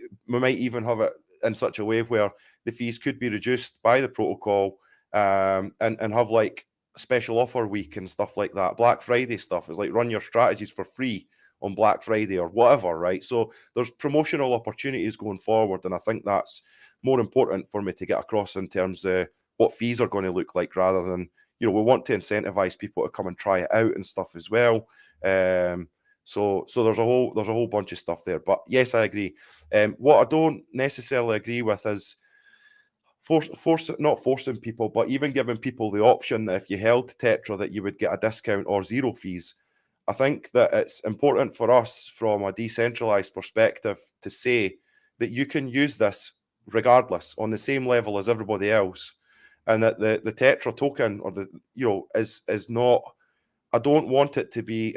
even have it in such a way where the fees could be reduced by the protocol, and have like special offer week and stuff like that. Black Friday stuff is like run your strategies for free on Black Friday or whatever, right? So there's promotional opportunities going forward, and I think that's more important for me to get across in terms of what fees are going to look like, rather than, we want to incentivize people to come and try it out and stuff as well. So there's a whole bunch of stuff there. But yes, I agree. What I don't necessarily agree with is not forcing people, but even giving people the option that if you held Tetra that you would get a discount or zero fees. I think that it's important for us from a decentralized perspective to say that you can use this regardless on the same level as everybody else, and that the Tetra token or is not. I don't want it to be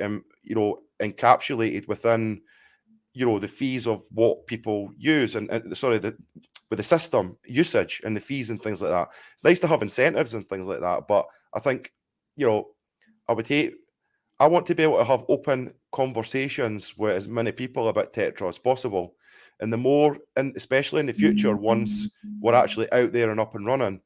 encapsulated within the fees of what people use with the system usage and the fees and things like that. It's nice to have incentives and things like that, but I think, I want to be able to have open conversations with as many people about Tetra as possible. And the more, and especially in the future, once we're actually out there and up and running,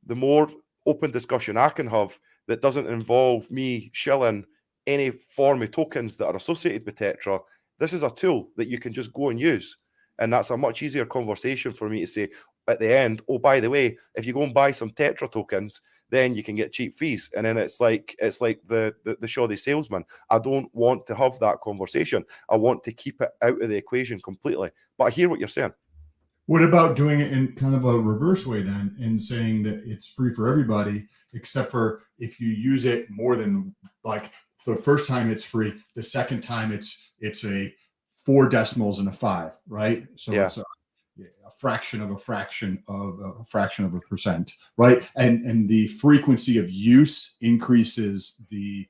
the more open discussion I can have that doesn't involve me shilling any form of tokens that are associated with Tetra. This is a tool that you can just go and use. And that's a much easier conversation for me to say at the end, oh, by the way, if you go and buy some Tetra tokens, then you can get cheap fees. And then it's like the shoddy salesman. I don't want to have that conversation. I want to keep it out of the equation completely. But I hear what you're saying. What about doing it in kind of a reverse way then, and saying that it's free for everybody, except for if you use it more than, like, the first time it's free, the second time it's a 4 decimals and a 5, right? So it's a fraction of a fraction of a fraction of a percent, right? And the frequency of use increases the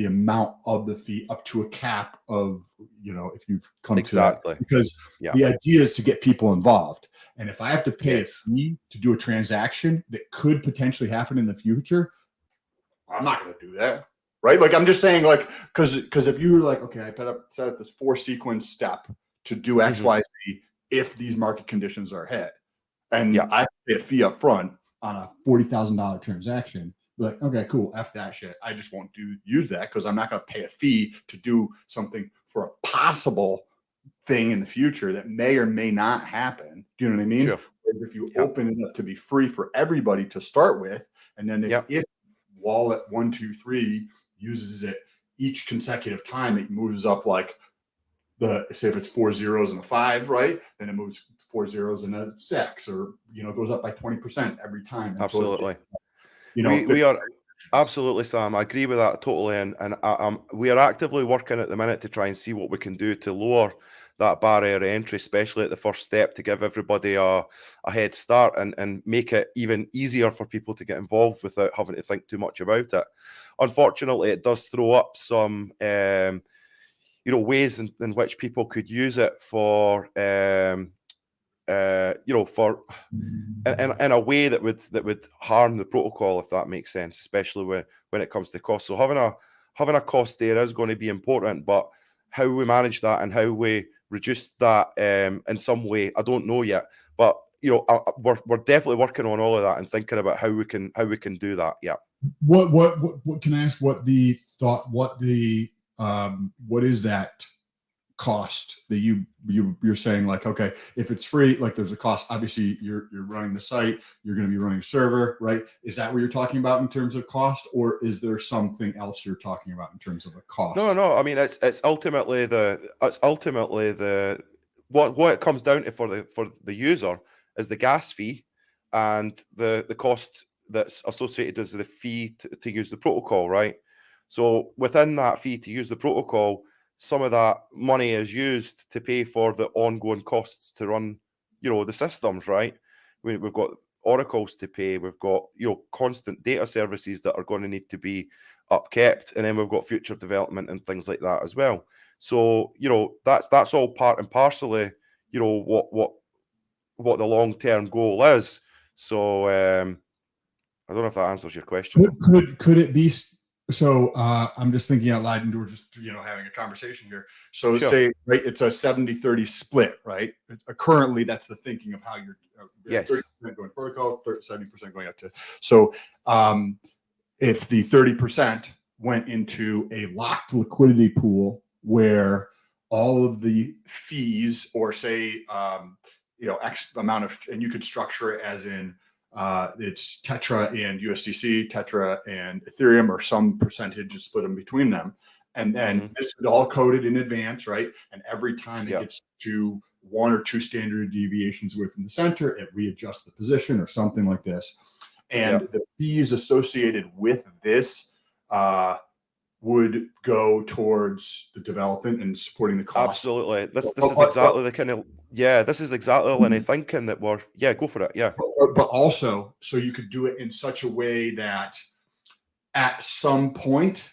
amount of the fee up to a cap of, if you've come to that, because the idea is to get people involved. And if I have to pay a fee to do a transaction that could potentially happen in the future, I'm not going to do that. Right? Like, I'm just saying, like, because if you're like, okay, I set up this 4 sequence step to do X, Y, Z if these market conditions are hit, and I pay a fee up front on a $40,000 transaction, like, okay, cool, F that shit. I just won't use that because I'm not going to pay a fee to do something for a possible thing in the future that may or may not happen. Do you know what I mean? Sure. If you open it up to be free for everybody to start with, and then if wallet 1, 2, 3 uses it each consecutive time, it moves up, like, say if it's 4 zeros and a 5, right? Then it moves 4 zeros and a 6, or goes up by 20% every time. Absolutely. We are absolutely, Sam. I agree with that totally, and we are actively working at the minute to try and see what we can do to lower that barrier to entry, especially at the first step, to give everybody a head start and make it even easier for people to get involved without having to think too much about it. Unfortunately, it does throw up some ways in which people could use it for in a way that would harm the protocol, if that makes sense, especially when it comes to cost. So having a cost there is going to be important, but how we manage that and how we reduce that in some way, I don't know yet. But we're definitely working on all of that and thinking about how we can do that. Yeah. What can I ask? What is that cost that you're saying, like, okay, if it's free, like there's a cost. Obviously, you're running the site, you're going to be running a server, right? Is that what you're talking about in terms of cost, or is there something else you're talking about in terms of a cost? No. I mean, it's ultimately what it comes down to for the user is the gas fee and the cost that's associated as the fee to use the protocol, right? So within that fee to use the protocol, some of that money is used to pay for the ongoing costs to run, the systems, right? We've got oracles to pay, we've got, constant data services that are going to need to be upkept, and then we've got future development and things like that as well. So, that's all part and parcel, what the long-term goal is. So, I don't know if that answers your question. Could it be? So I'm just thinking out loud, and we're just having a conversation here. So Sure. say, right, it's a 70-30 split, right? Currently, that's the thinking of how you're. Yes. 30% going protocol, 70% going up to. So if the 30% went into a locked liquidity pool where all of the fees, or say X amount of, and you could structure it as in it's Tetra and USDC, Tetra and Ethereum, or some percentage is split in between them. And then this is all coded in advance, right? And every time it gets to 1 or 2 standard deviations away from the center, it readjusts the position or something like this. And the fees associated with this would go towards the development and supporting the cost. Absolutely. This is exactly the kind of, this is exactly the line of thinking that we're, go for it. Yeah. But also, so you could do it in such a way that at some point,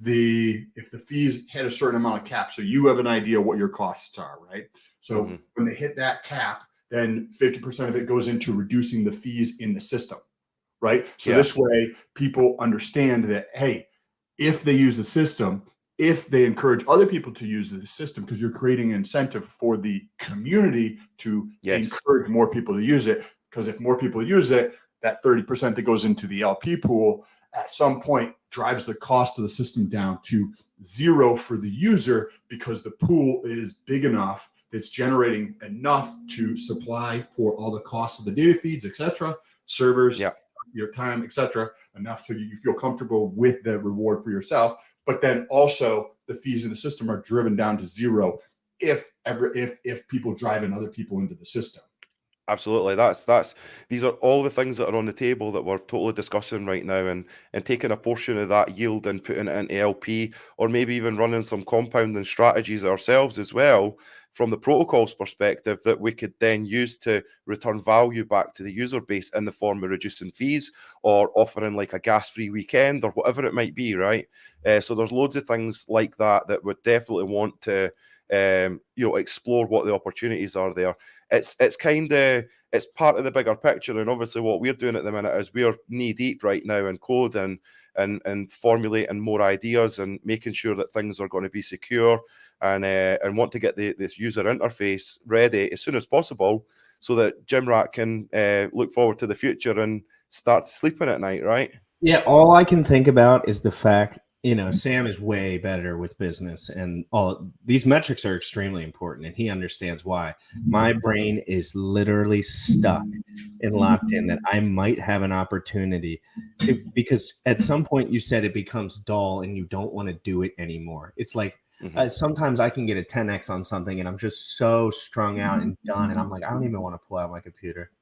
if the fees hit a certain amount of cap, so you have an idea what your costs are, right? So when they hit that cap, then 50% of it goes into reducing the fees in the system, right? So this way, people understand that, hey, if they use the system, if they encourage other people to use the system, because you're creating an incentive for the community to encourage more people to use it. Because if more people use it, that 30% that goes into the LP pool at some point drives the cost of the system down to 0 for the user, because the pool is big enough that's generating enough to supply for all the costs of the data feeds, etc., servers, your time, etc., enough to you feel comfortable with the reward for yourself. But then also the fees in the system are driven down to 0 if people drive in other people into the system. Absolutely. These are all the things that are on the table that we're totally discussing right now, and taking a portion of that yield and putting it into LP, or maybe even running some compounding strategies ourselves as well from the protocol's perspective that we could then use to return value back to the user base in the form of reducing fees or offering like a gas-free weekend or whatever it might be, right? So there's loads of things like that would definitely want to explore what the opportunities are there. It's part of the bigger picture, and obviously what we're doing at the minute is we're knee deep right now in code and formulating more ideas and making sure that things are going to be secure, and want to get this user interface ready as soon as possible so that Jimrat can look forward to the future and start sleeping at night, right? Yeah, all I can think about is the fact, Sam is way better with business, and all these metrics are extremely important, and he understands why. My brain is literally stuck and locked in that I might have an opportunity because at some point you said it becomes dull and you don't want to do it anymore. It's like sometimes I can get a 10x on something and I'm just so strung out and done, and I'm like, I don't even want to pull out my computer.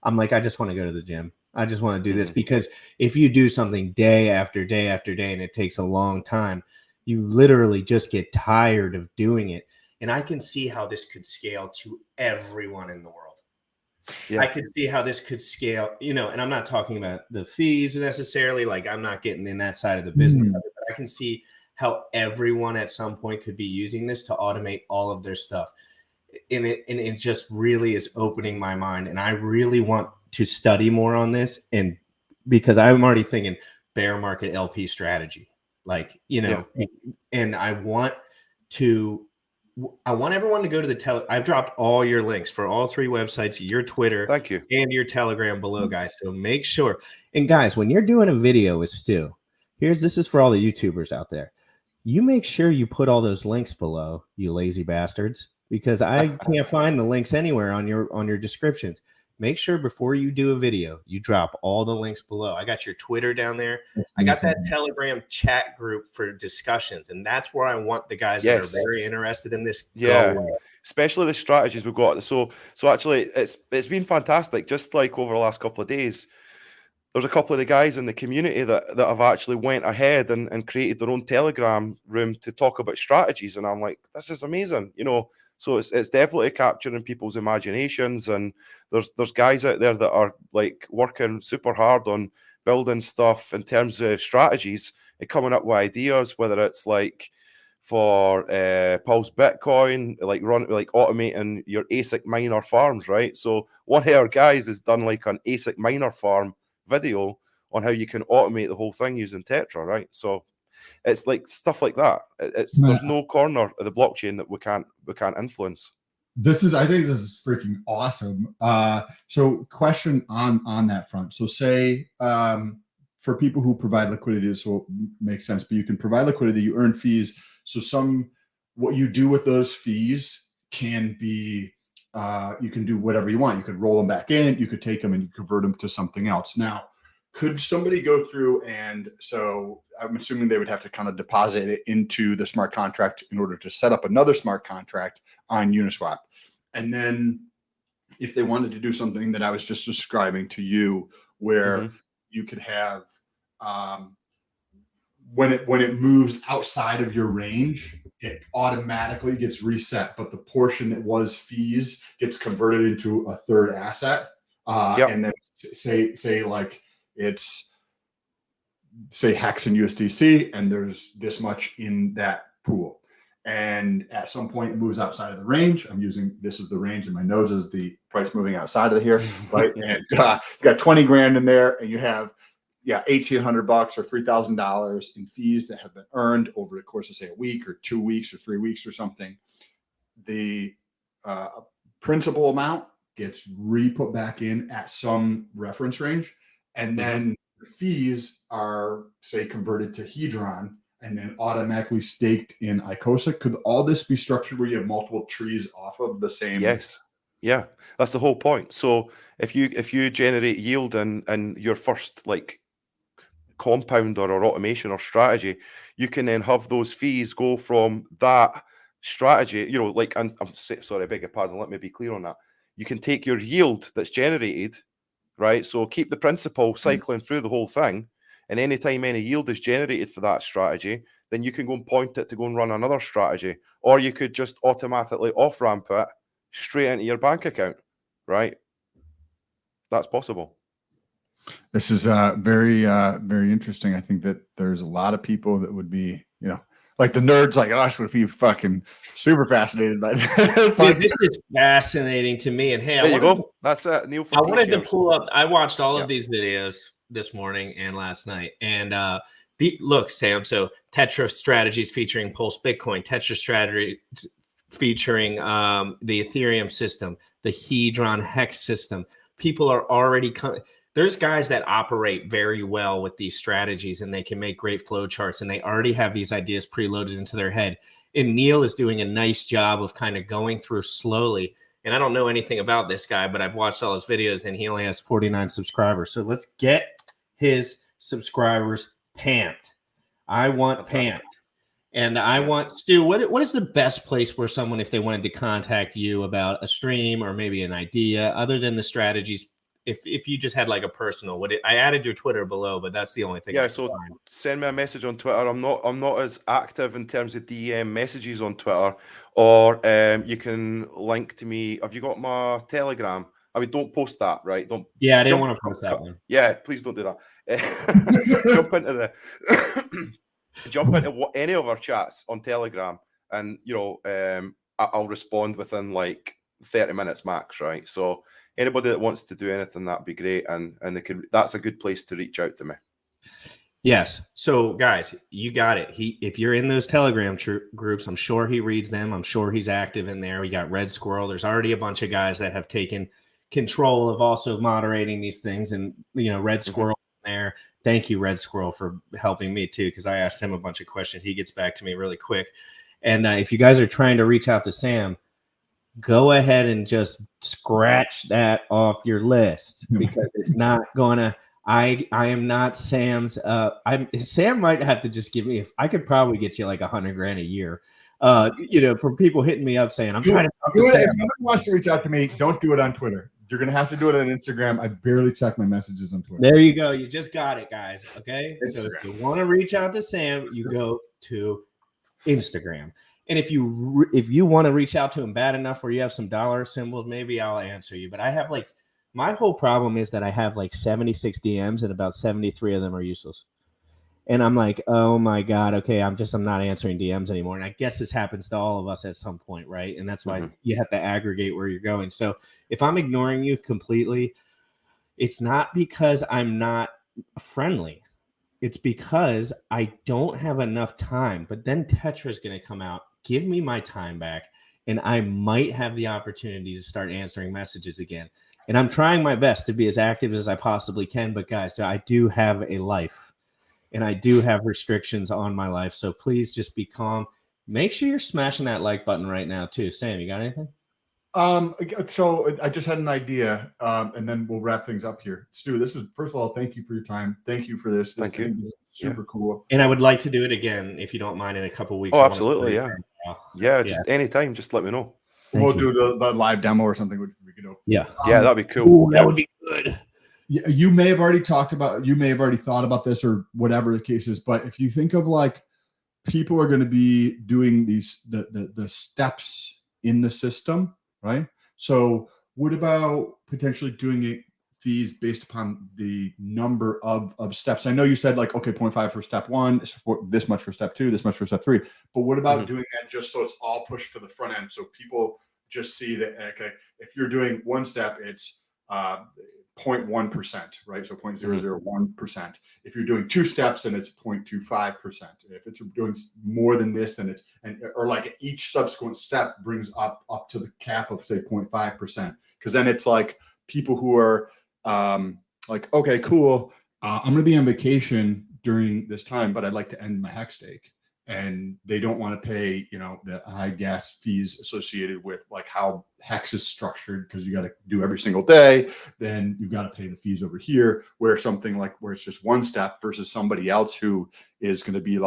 I'm like, I just want to go to the gym. I just want to do this, because if you do something day after day after day and it takes a long time, you literally just get tired of doing it. And I can see how this could scale to everyone in the world. I could see how this could scale, and I'm not talking about the fees necessarily, like I'm not getting in that side of the business of it, but I can see how everyone at some point could be using this to automate all of their stuff. And it just really is opening my mind. And I really want to study more on this, and because I'm already thinking bear market LP strategy, and I want everyone to go to the I've dropped all your links for all 3 websites, your Twitter, thank you, and your Telegram below, guys. So make sure. And guys, when you're doing a video with Stu, this is for all the YouTubers out there. you make sure you put all those links below, you lazy bastards, because I can't find the links anywhere on your descriptions. Make sure before you do a video, you drop all the links below. I got your Twitter down there. I got that Telegram chat group for discussions, and that's where I want the guys that are very interested in this. Yeah, go. especially the strategies we've got. So actually, it's been fantastic. Just like over the last couple of days, there's a couple of the guys in the community that have actually went ahead and created their own Telegram room to talk about strategies, and I'm like, this is amazing, you know. So it's definitely capturing people's imaginations, and there's guys out there that are like working super hard on building stuff in terms of strategies and coming up with ideas, whether it's like for Pulse Bitcoin, like automating your ASIC miner farms, right? So one of our guys has done like an ASIC miner farm video on how you can automate the whole thing using Tetra, right? So it's like stuff like that. There's no corner of the blockchain that we can't influence. I think this is freaking awesome. So question on that front. So say for people who provide liquidity, this will make sense, but you can provide liquidity, you earn fees. So what you do with those fees can be, you can do whatever you want. You could roll them back in, you could take them and you convert them to something else. Now, could somebody go through, and so I'm assuming they would have to kind of deposit it into the smart contract in order to set up another smart contract on Uniswap. And then if they wanted to do something that I was just describing to you, where you could have, when it moves outside of your range, it automatically gets reset, but the portion that was fees gets converted into a third asset. And then say like it's Hex and USDC, and there's this much in that pool. And at some point it moves outside of the range. This is the range, and my nose is the price moving outside of here, right? And you got 20 grand in there, and you have $1,800 or $3,000 in fees that have been earned over the course of, say, a week or 2 weeks or 3 weeks or something. The principal amount gets re-put back in at some reference range, and then the fees are, say, converted to Hedron and then automatically staked in Icosa. Could all this be structured where you have multiple trees off of the same? Yes. Yeah, that's the whole point. So if you generate yield in your first like compounder or automation or strategy, you can then have those fees go from that strategy, you know, like, and I'm sorry, I beg your pardon, let me be clear on that. You can take your yield that's generated, right? So keep the principal cycling through the whole thing, and anytime any yield is generated for that strategy, then you can go and point it to go and run another strategy, or you could just automatically off-ramp it straight into your bank account, right? That's possible. This is very, very interesting. I think that there's a lot of people that would be, you know, like the nerds like us would be fucking super fascinated by this. This is fascinating to me. And hey, there you go. That's Neil. I wanted to pull up. I watched all of these videos this morning and last night. And look, Sam. So Tetra strategies featuring Pulse Bitcoin, Tetra strategy featuring the Ethereum system, the Hedron Hex system. People are already coming. There's guys that operate very well with these strategies, and they can make great flow charts, and they already have these ideas preloaded into their head. And Neil is doing a nice job of kind of going through slowly. And I don't know anything about this guy, but I've watched all his videos, and he only has 49 subscribers. So let's get his subscribers pamped. I want pamped. And I want, Stu, what is the best place where someone, if they wanted to contact you about a stream or maybe an idea, other than the strategies, if you just had like a personal, I added your Twitter below, but that's the only thing. Yeah, so send me a message on Twitter. I'm not as active in terms of DM messages on Twitter, or you can link to me. Have you got my Telegram? I mean, don't post that, right? Don't. Yeah, I didn't want to post that one. Yeah, please don't do that. Jump into any of our chats on Telegram, and you know, I'll respond within like 30 minutes max, right? So anybody that wants to do anything, that'd be great, and that's a good place to reach out to me. Yes. So guys, you got it. If you're in those Telegram groups, I'm sure he reads them. I'm sure he's active in there. We got Red Squirrel. There's already a bunch of guys that have taken control of also moderating these things, and you know, Red Squirrel there, there. Thank you, Red Squirrel, for helping me too, because I asked him a bunch of questions. He gets back to me really quick. And if you guys are trying to reach out to Sam, go ahead and just scratch that off your list, because it's not gonna. I am not Sam's. Sam might have to just give me. If I could probably get you like $100,000 a year. For people hitting me up saying I'm trying to talk to Sam. If somebody wants to reach out to me, don't do it on Twitter. You're gonna have to do it on Instagram. I barely check my messages on Twitter. There you go. You just got it, guys. Okay. So Instagram. if you want to reach out to Sam, you go to Instagram. And if you want to reach out to him bad enough where you have some dollar symbols, maybe I'll answer you. But I have my whole problem is that I have 76 DMs and about 73 of them are useless. And I'm like, oh my God, okay, I'm not answering DMs anymore. And I guess this happens to all of us at some point, right? And that's why you have to aggregate where you're going. So if I'm ignoring you completely, it's not because I'm not friendly. It's because I don't have enough time. But then Tetra is going to come out, give me my time back, and I might have the opportunity to start answering messages again. And I'm trying my best to be as active as I possibly can. But guys, I do have a life, and I do have restrictions on my life. So please just be calm. Make sure you're smashing that like button right now too. Sam, you got anything? So I just had an idea, and then we'll wrap things up here. Stu, first of all, thank you for your time. Thank you for this. Thank you. This is super cool. And I would like to do it again, if you don't mind, in a couple of weeks. Oh, absolutely. Yeah. Just anytime. Just let me know. We'll do the live demo or something. We could do. Yeah. That'd be cool. That would be good. Yeah, you may have already thought about this or whatever the case is, but if you think of people are going to be doing the steps in the system, right? So what about potentially doing it fees based upon the number of steps? I know you said 0.5 for step 1, this much for step 2, this much for step 3, but what about doing that just so it's all pushed to the front end, so people just see that, okay, if you're doing one step, it's 0.1%, right? So 0.001%. If you're doing 2 steps, then it's 0.25%. If it's doing more than this, then it's each subsequent step brings up to the cap of say 0.5%. Because then it's people who are okay, cool. I'm going to be on vacation during this time, but I'd like to end my hex stake. And they don't want to pay, the high gas fees associated with how hex is structured, because you got to do every single day. Then you've got to pay the fees over here, where something where it's just one step versus somebody else who is going to be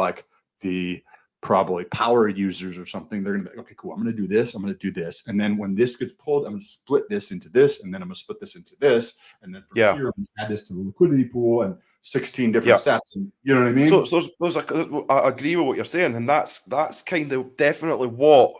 the probably power users or something. They're going to be okay, cool. I'm going to do this. I'm going to do this. And then when this gets pulled, I'm going to split this into this. And then I'm going to split this into this. And then from here, I'm going to add this to the liquidity pool and 16 different steps. And you know what I mean? So I agree with what you're saying. And that's kind of definitely what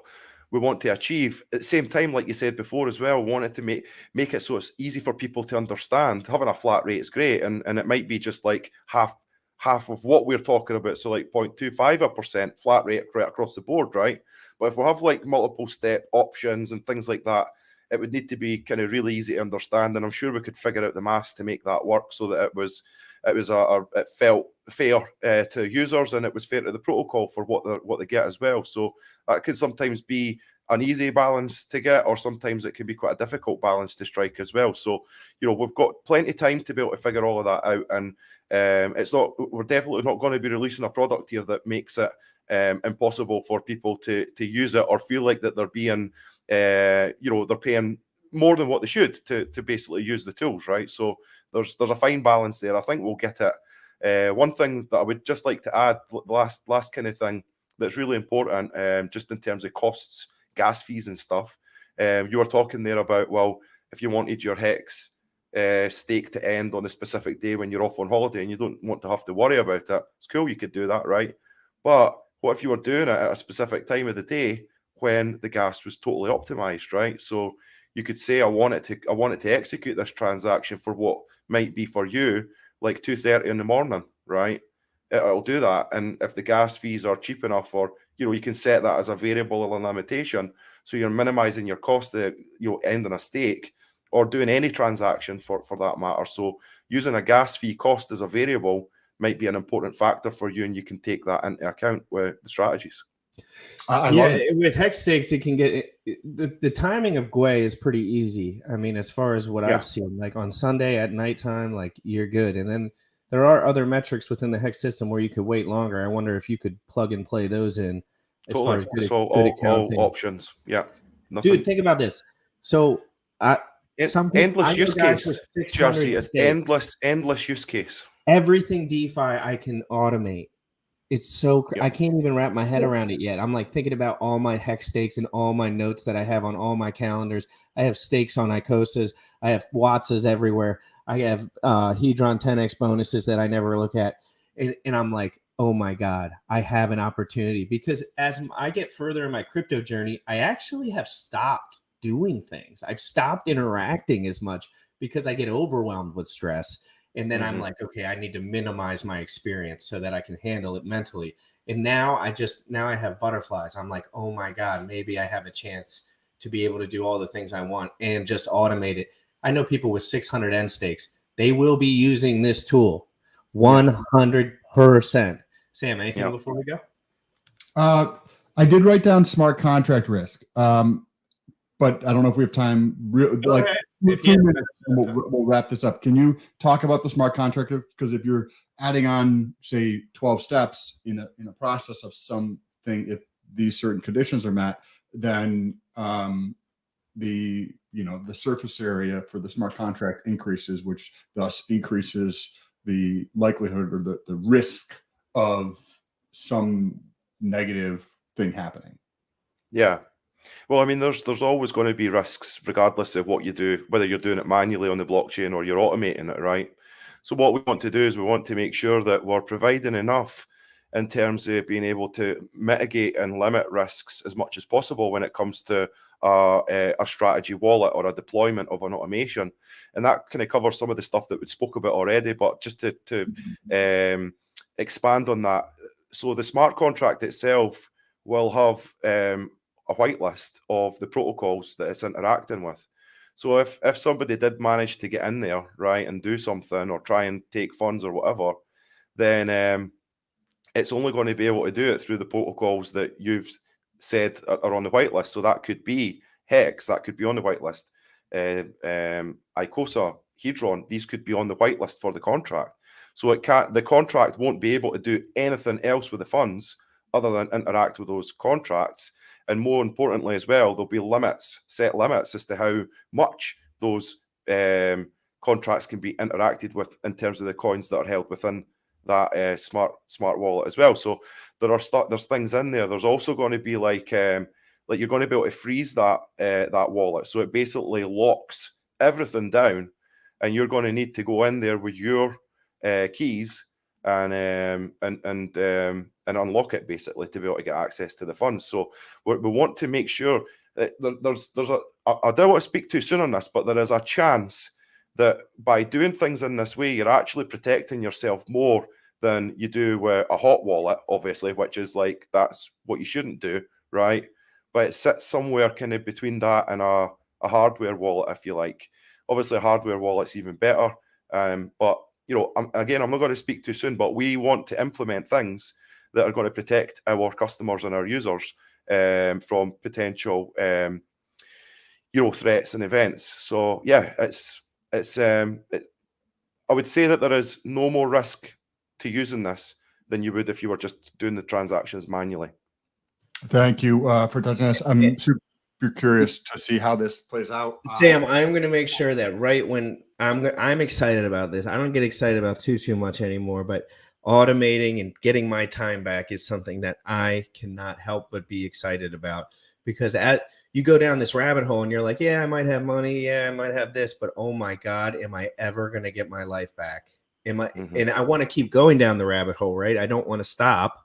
we want to achieve. At the same time, like you said before as well, we wanted to make it so it's easy for people to understand. Having a flat rate is great. And it might be just half of what we're talking about. So 0.25% flat rate right across the board, right? But if we have multiple step options and things like that, it would need to be kind of really easy to understand. And I'm sure we could figure out the maths to make that work so that it felt fair to users, and it was fair to the protocol for what they get as well. So that could sometimes be an easy balance to get, or sometimes it can be quite a difficult balance to strike as well. So we've got plenty of time to be able to figure all of that out, and we're definitely not going to be releasing a product here that makes it impossible for people to use it or feel like that they're being they're paying more than what they should to basically use the tools, right? So there's a fine balance there. I think we'll get it. One thing that I would just like to add, last kind of thing that's really important, just in terms of costs, gas fees and stuff. You were talking there about, well, if you wanted your hex stake to end on a specific day when you're off on holiday and you don't want to have to worry about it, it's cool, you could do that, right? But what if you were doing it at a specific time of the day when the gas was totally optimized, right? So you could say, I want it to execute this transaction for what might be for you 2:30 in the morning, right? It'll do that. And if the gas fees are cheap enough, or you can set that as a variable or a limitation, so you're minimizing your cost of ending a stake or doing any transaction for that matter. So using a gas fee cost as a variable might be an important factor for you, and you can take that into account with the strategies. With hex stakes, it can get the timing of Gwei is pretty easy. I mean, as far as what I've seen, on Sunday at nighttime, you're good, and then there are other metrics within the Hex system where you could wait longer. I wonder if you could plug and play those in as far as good, It's all good accounting. options. Yeah. Nothing. Dude, think about this. So Endless use case. GRC is stakes. endless use case. Everything DeFi I can automate. It's so Yeah. I can't even wrap my head around it yet. I'm like thinking about all my Hex stakes and all my notes that I have on all my calendars. I have stakes on ICOSAs. I have Watsas everywhere. I have Hedron 10x bonuses that I never look at. And I'm like, oh my God, I have an opportunity. Because as I get further in my crypto journey, I actually have stopped doing things. I've stopped interacting as much because I get overwhelmed with stress. And then I'm like, okay, I need to minimize my experience so that I can handle it mentally. And now I have butterflies. I'm like, oh my God, maybe I have a chance to be able to do all the things I want and just automate it. I know people with 600 end stakes, they will be using this tool 100%. Sam, anything before we go? I did write down smart contract risk, but I don't know if we have time. Like 2 minutes, we'll wrap this up. Can you talk about the smart contract? Because if you're adding on, say, 12 steps in a process of something, if these certain conditions are met, then the surface area for the smart contract increases, which thus increases the likelihood or the risk of some negative thing happening. Yeah. Well, I mean, there's always going to be risks regardless of what you do, whether you're doing it manually on the blockchain or you're automating it, right? So what we want to do is we want to make sure that we're providing enough in terms of being able to mitigate and limit risks as much as possible when it comes to a strategy wallet or a deployment of an automation. And that kind of covers some of the stuff that we spoke about already, but just to expand on that. So the smart contract itself will have a whitelist of the protocols that it's interacting with. So if somebody did manage to get in there, right, and do something or try and take funds or whatever, then it's only going to be able to do it through the protocols that you've said are on the whitelist. So that could be Hex, that could be on the whitelist. ICOSA, Hedron, these could be on the whitelist for the contract. So the contract won't be able to do anything else with the funds other than interact with those contracts. And more importantly as well, there'll be set limits as to how much those contracts can be interacted with in terms of the coins that are held within that smart wallet as well. So there's things in there. There's also going to be like you're going to be able to freeze that wallet. So it basically locks everything down, and you're going to need to go in there with your keys and unlock it basically to be able to get access to the funds. So we want to make sure that I don't want to speak too soon on this, but there is a chance that by doing things in this way, you're actually protecting yourself more than you do with a hot wallet, obviously, which is like, that's what you shouldn't do, right? But it sits somewhere kind of between that and a hardware wallet, if you like. Obviously, a hardware wallet's even better. But, I'm not going to speak too soon, but we want to implement things that are going to protect our customers and our users from potential, threats and events. So, yeah, I would say that there is no more risk to using this than you would if you were just doing the transactions manually. Thank you for touching us. I'm super curious to see how this plays out. Sam, I'm going to make sure that right when I'm excited about this, I don't get excited about too much anymore, but automating and getting my time back is something that I cannot help but be excited about, because you go down this rabbit hole and you're like, yeah, I might have money. Yeah, I might have this, but oh my God, am I ever going to get my life back? And I want to keep going down the rabbit hole, right? I don't want to stop.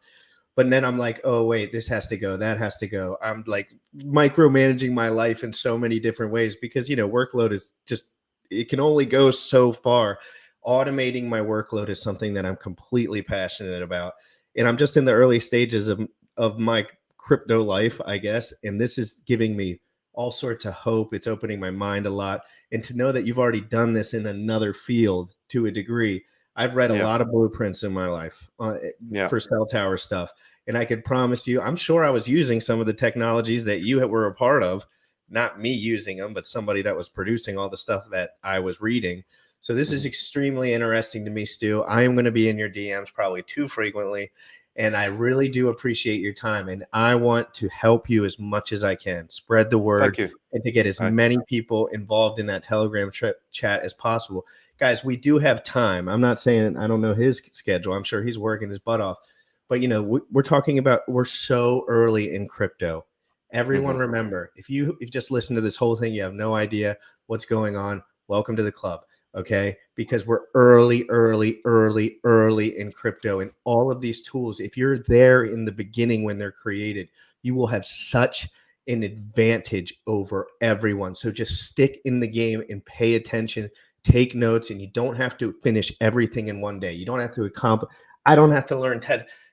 But then I'm like, oh, wait, this has to go. That has to go. I'm like micromanaging my life in so many different ways because, workload is just, it can only go so far. Automating my workload is something that I'm completely passionate about. And I'm just in the early stages of my crypto life, I guess. And this is giving me all sorts of hope. It's opening my mind a lot. And to know that you've already done this in another field to a degree. I've read a lot of blueprints in my life for cell tower stuff. And I could promise you, I'm sure I was using some of the technologies that you were a part of, not me using them, but somebody that was producing all the stuff that I was reading. So this is extremely interesting to me, Stu. I am going to be in your DMs probably too frequently, and I really do appreciate your time. And I want to help you as much as I can, spread the word, Thank you. and to get as many people involved in that Telegram chat as possible. Guys, we do have time. I'm not saying I don't know his schedule. I'm sure he's working his butt off. But, you know, we're talking about we're so early in crypto. Everyone remember, if you just listen to this whole thing, you have no idea what's going on. Welcome to the club. Okay, because we're early in crypto and all of these tools. If you're there in the beginning when they're created, you will have such an advantage over everyone. So just stick in the game and pay attention, take notes, and you don't have to finish everything in one day. You don't have to accomplish. I don't have to learn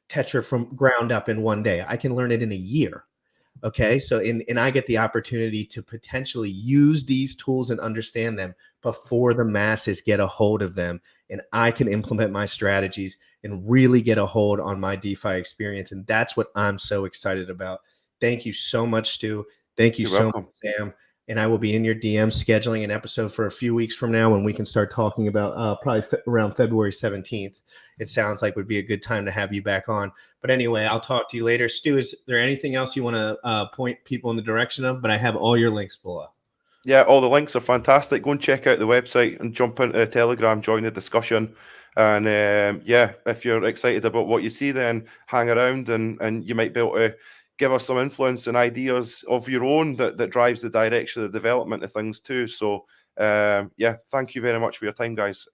Tetra from ground up in one day. I can learn it in a year. Okay, so and I get the opportunity to potentially use these tools and understand them before the masses get a hold of them, and I can implement my strategies and really get a hold on my DeFi experience, and that's what I'm so excited about. Thank you so much, Stu. Thank you so much, Sam. And I will be in your DMs scheduling an episode for a few weeks from now when we can start talking about probably around February 17th. It sounds like would be a good time to have you back on. But anyway, I'll talk to you later. Stu, is there anything else you want to point people in the direction of? But I have all your links below. Yeah, all the links are fantastic. Go and check out the website and jump into the Telegram, join the discussion. And yeah, if you're excited about what you see, then hang around and you might be able to give us some influence and ideas of your own that drives the direction of the development of things too. So yeah, thank you very much for your time, guys.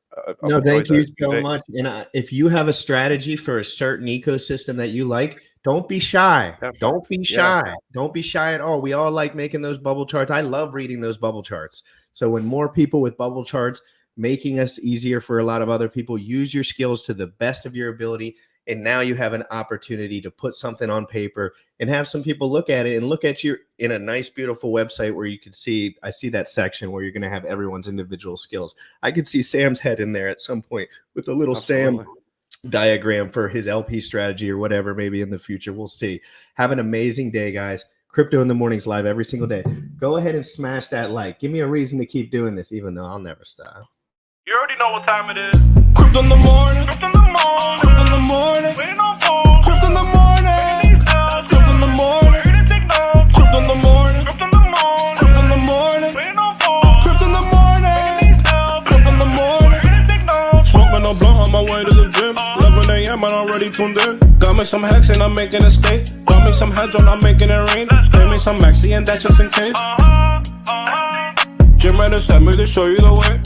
No, thank you so much. And if you have a strategy for a certain ecosystem that you like, don't be shy. Perfect. Don't be shy. Yeah. Don't be shy at all. We all like making those bubble charts. I love reading those bubble charts. So when more people with bubble charts, making us easier for a lot of other people, use your skills to the best of your ability. And now you have an opportunity to put something on paper and have some people look at it and look at you in a nice, beautiful website where you can see, I see that section where you're going to have everyone's individual skills. I could see Sam's head in there at some point with a little Sam diagram for his LP strategy or whatever, maybe in the future. We'll see. Have an amazing day, guys. Crypto in the Mornings live every single day. Go ahead and smash that like. Give me a reason to keep doing this, even though I'll never stop. You already know what time it is. Crypto in the morning. Crypto in the morning. Crypto in the morning. Waiting on phones. Crypto in the morning. Crypto in the morning. Ready to take notes. Crypto in the morning. Crypto in the morning. Crypto in the morning. Waiting on phones. Crypto in the morning. Crypto in the morning. Ready to take notes. Smoking a blunt on my way to the gym. 11 a.m. and I'm already tuned in. Got me some hacks and I'm making a stake. Got me some hedge on, I'm making it rain. Pay me some maxi and that's just in case. Jim Renner sent me to show you the way.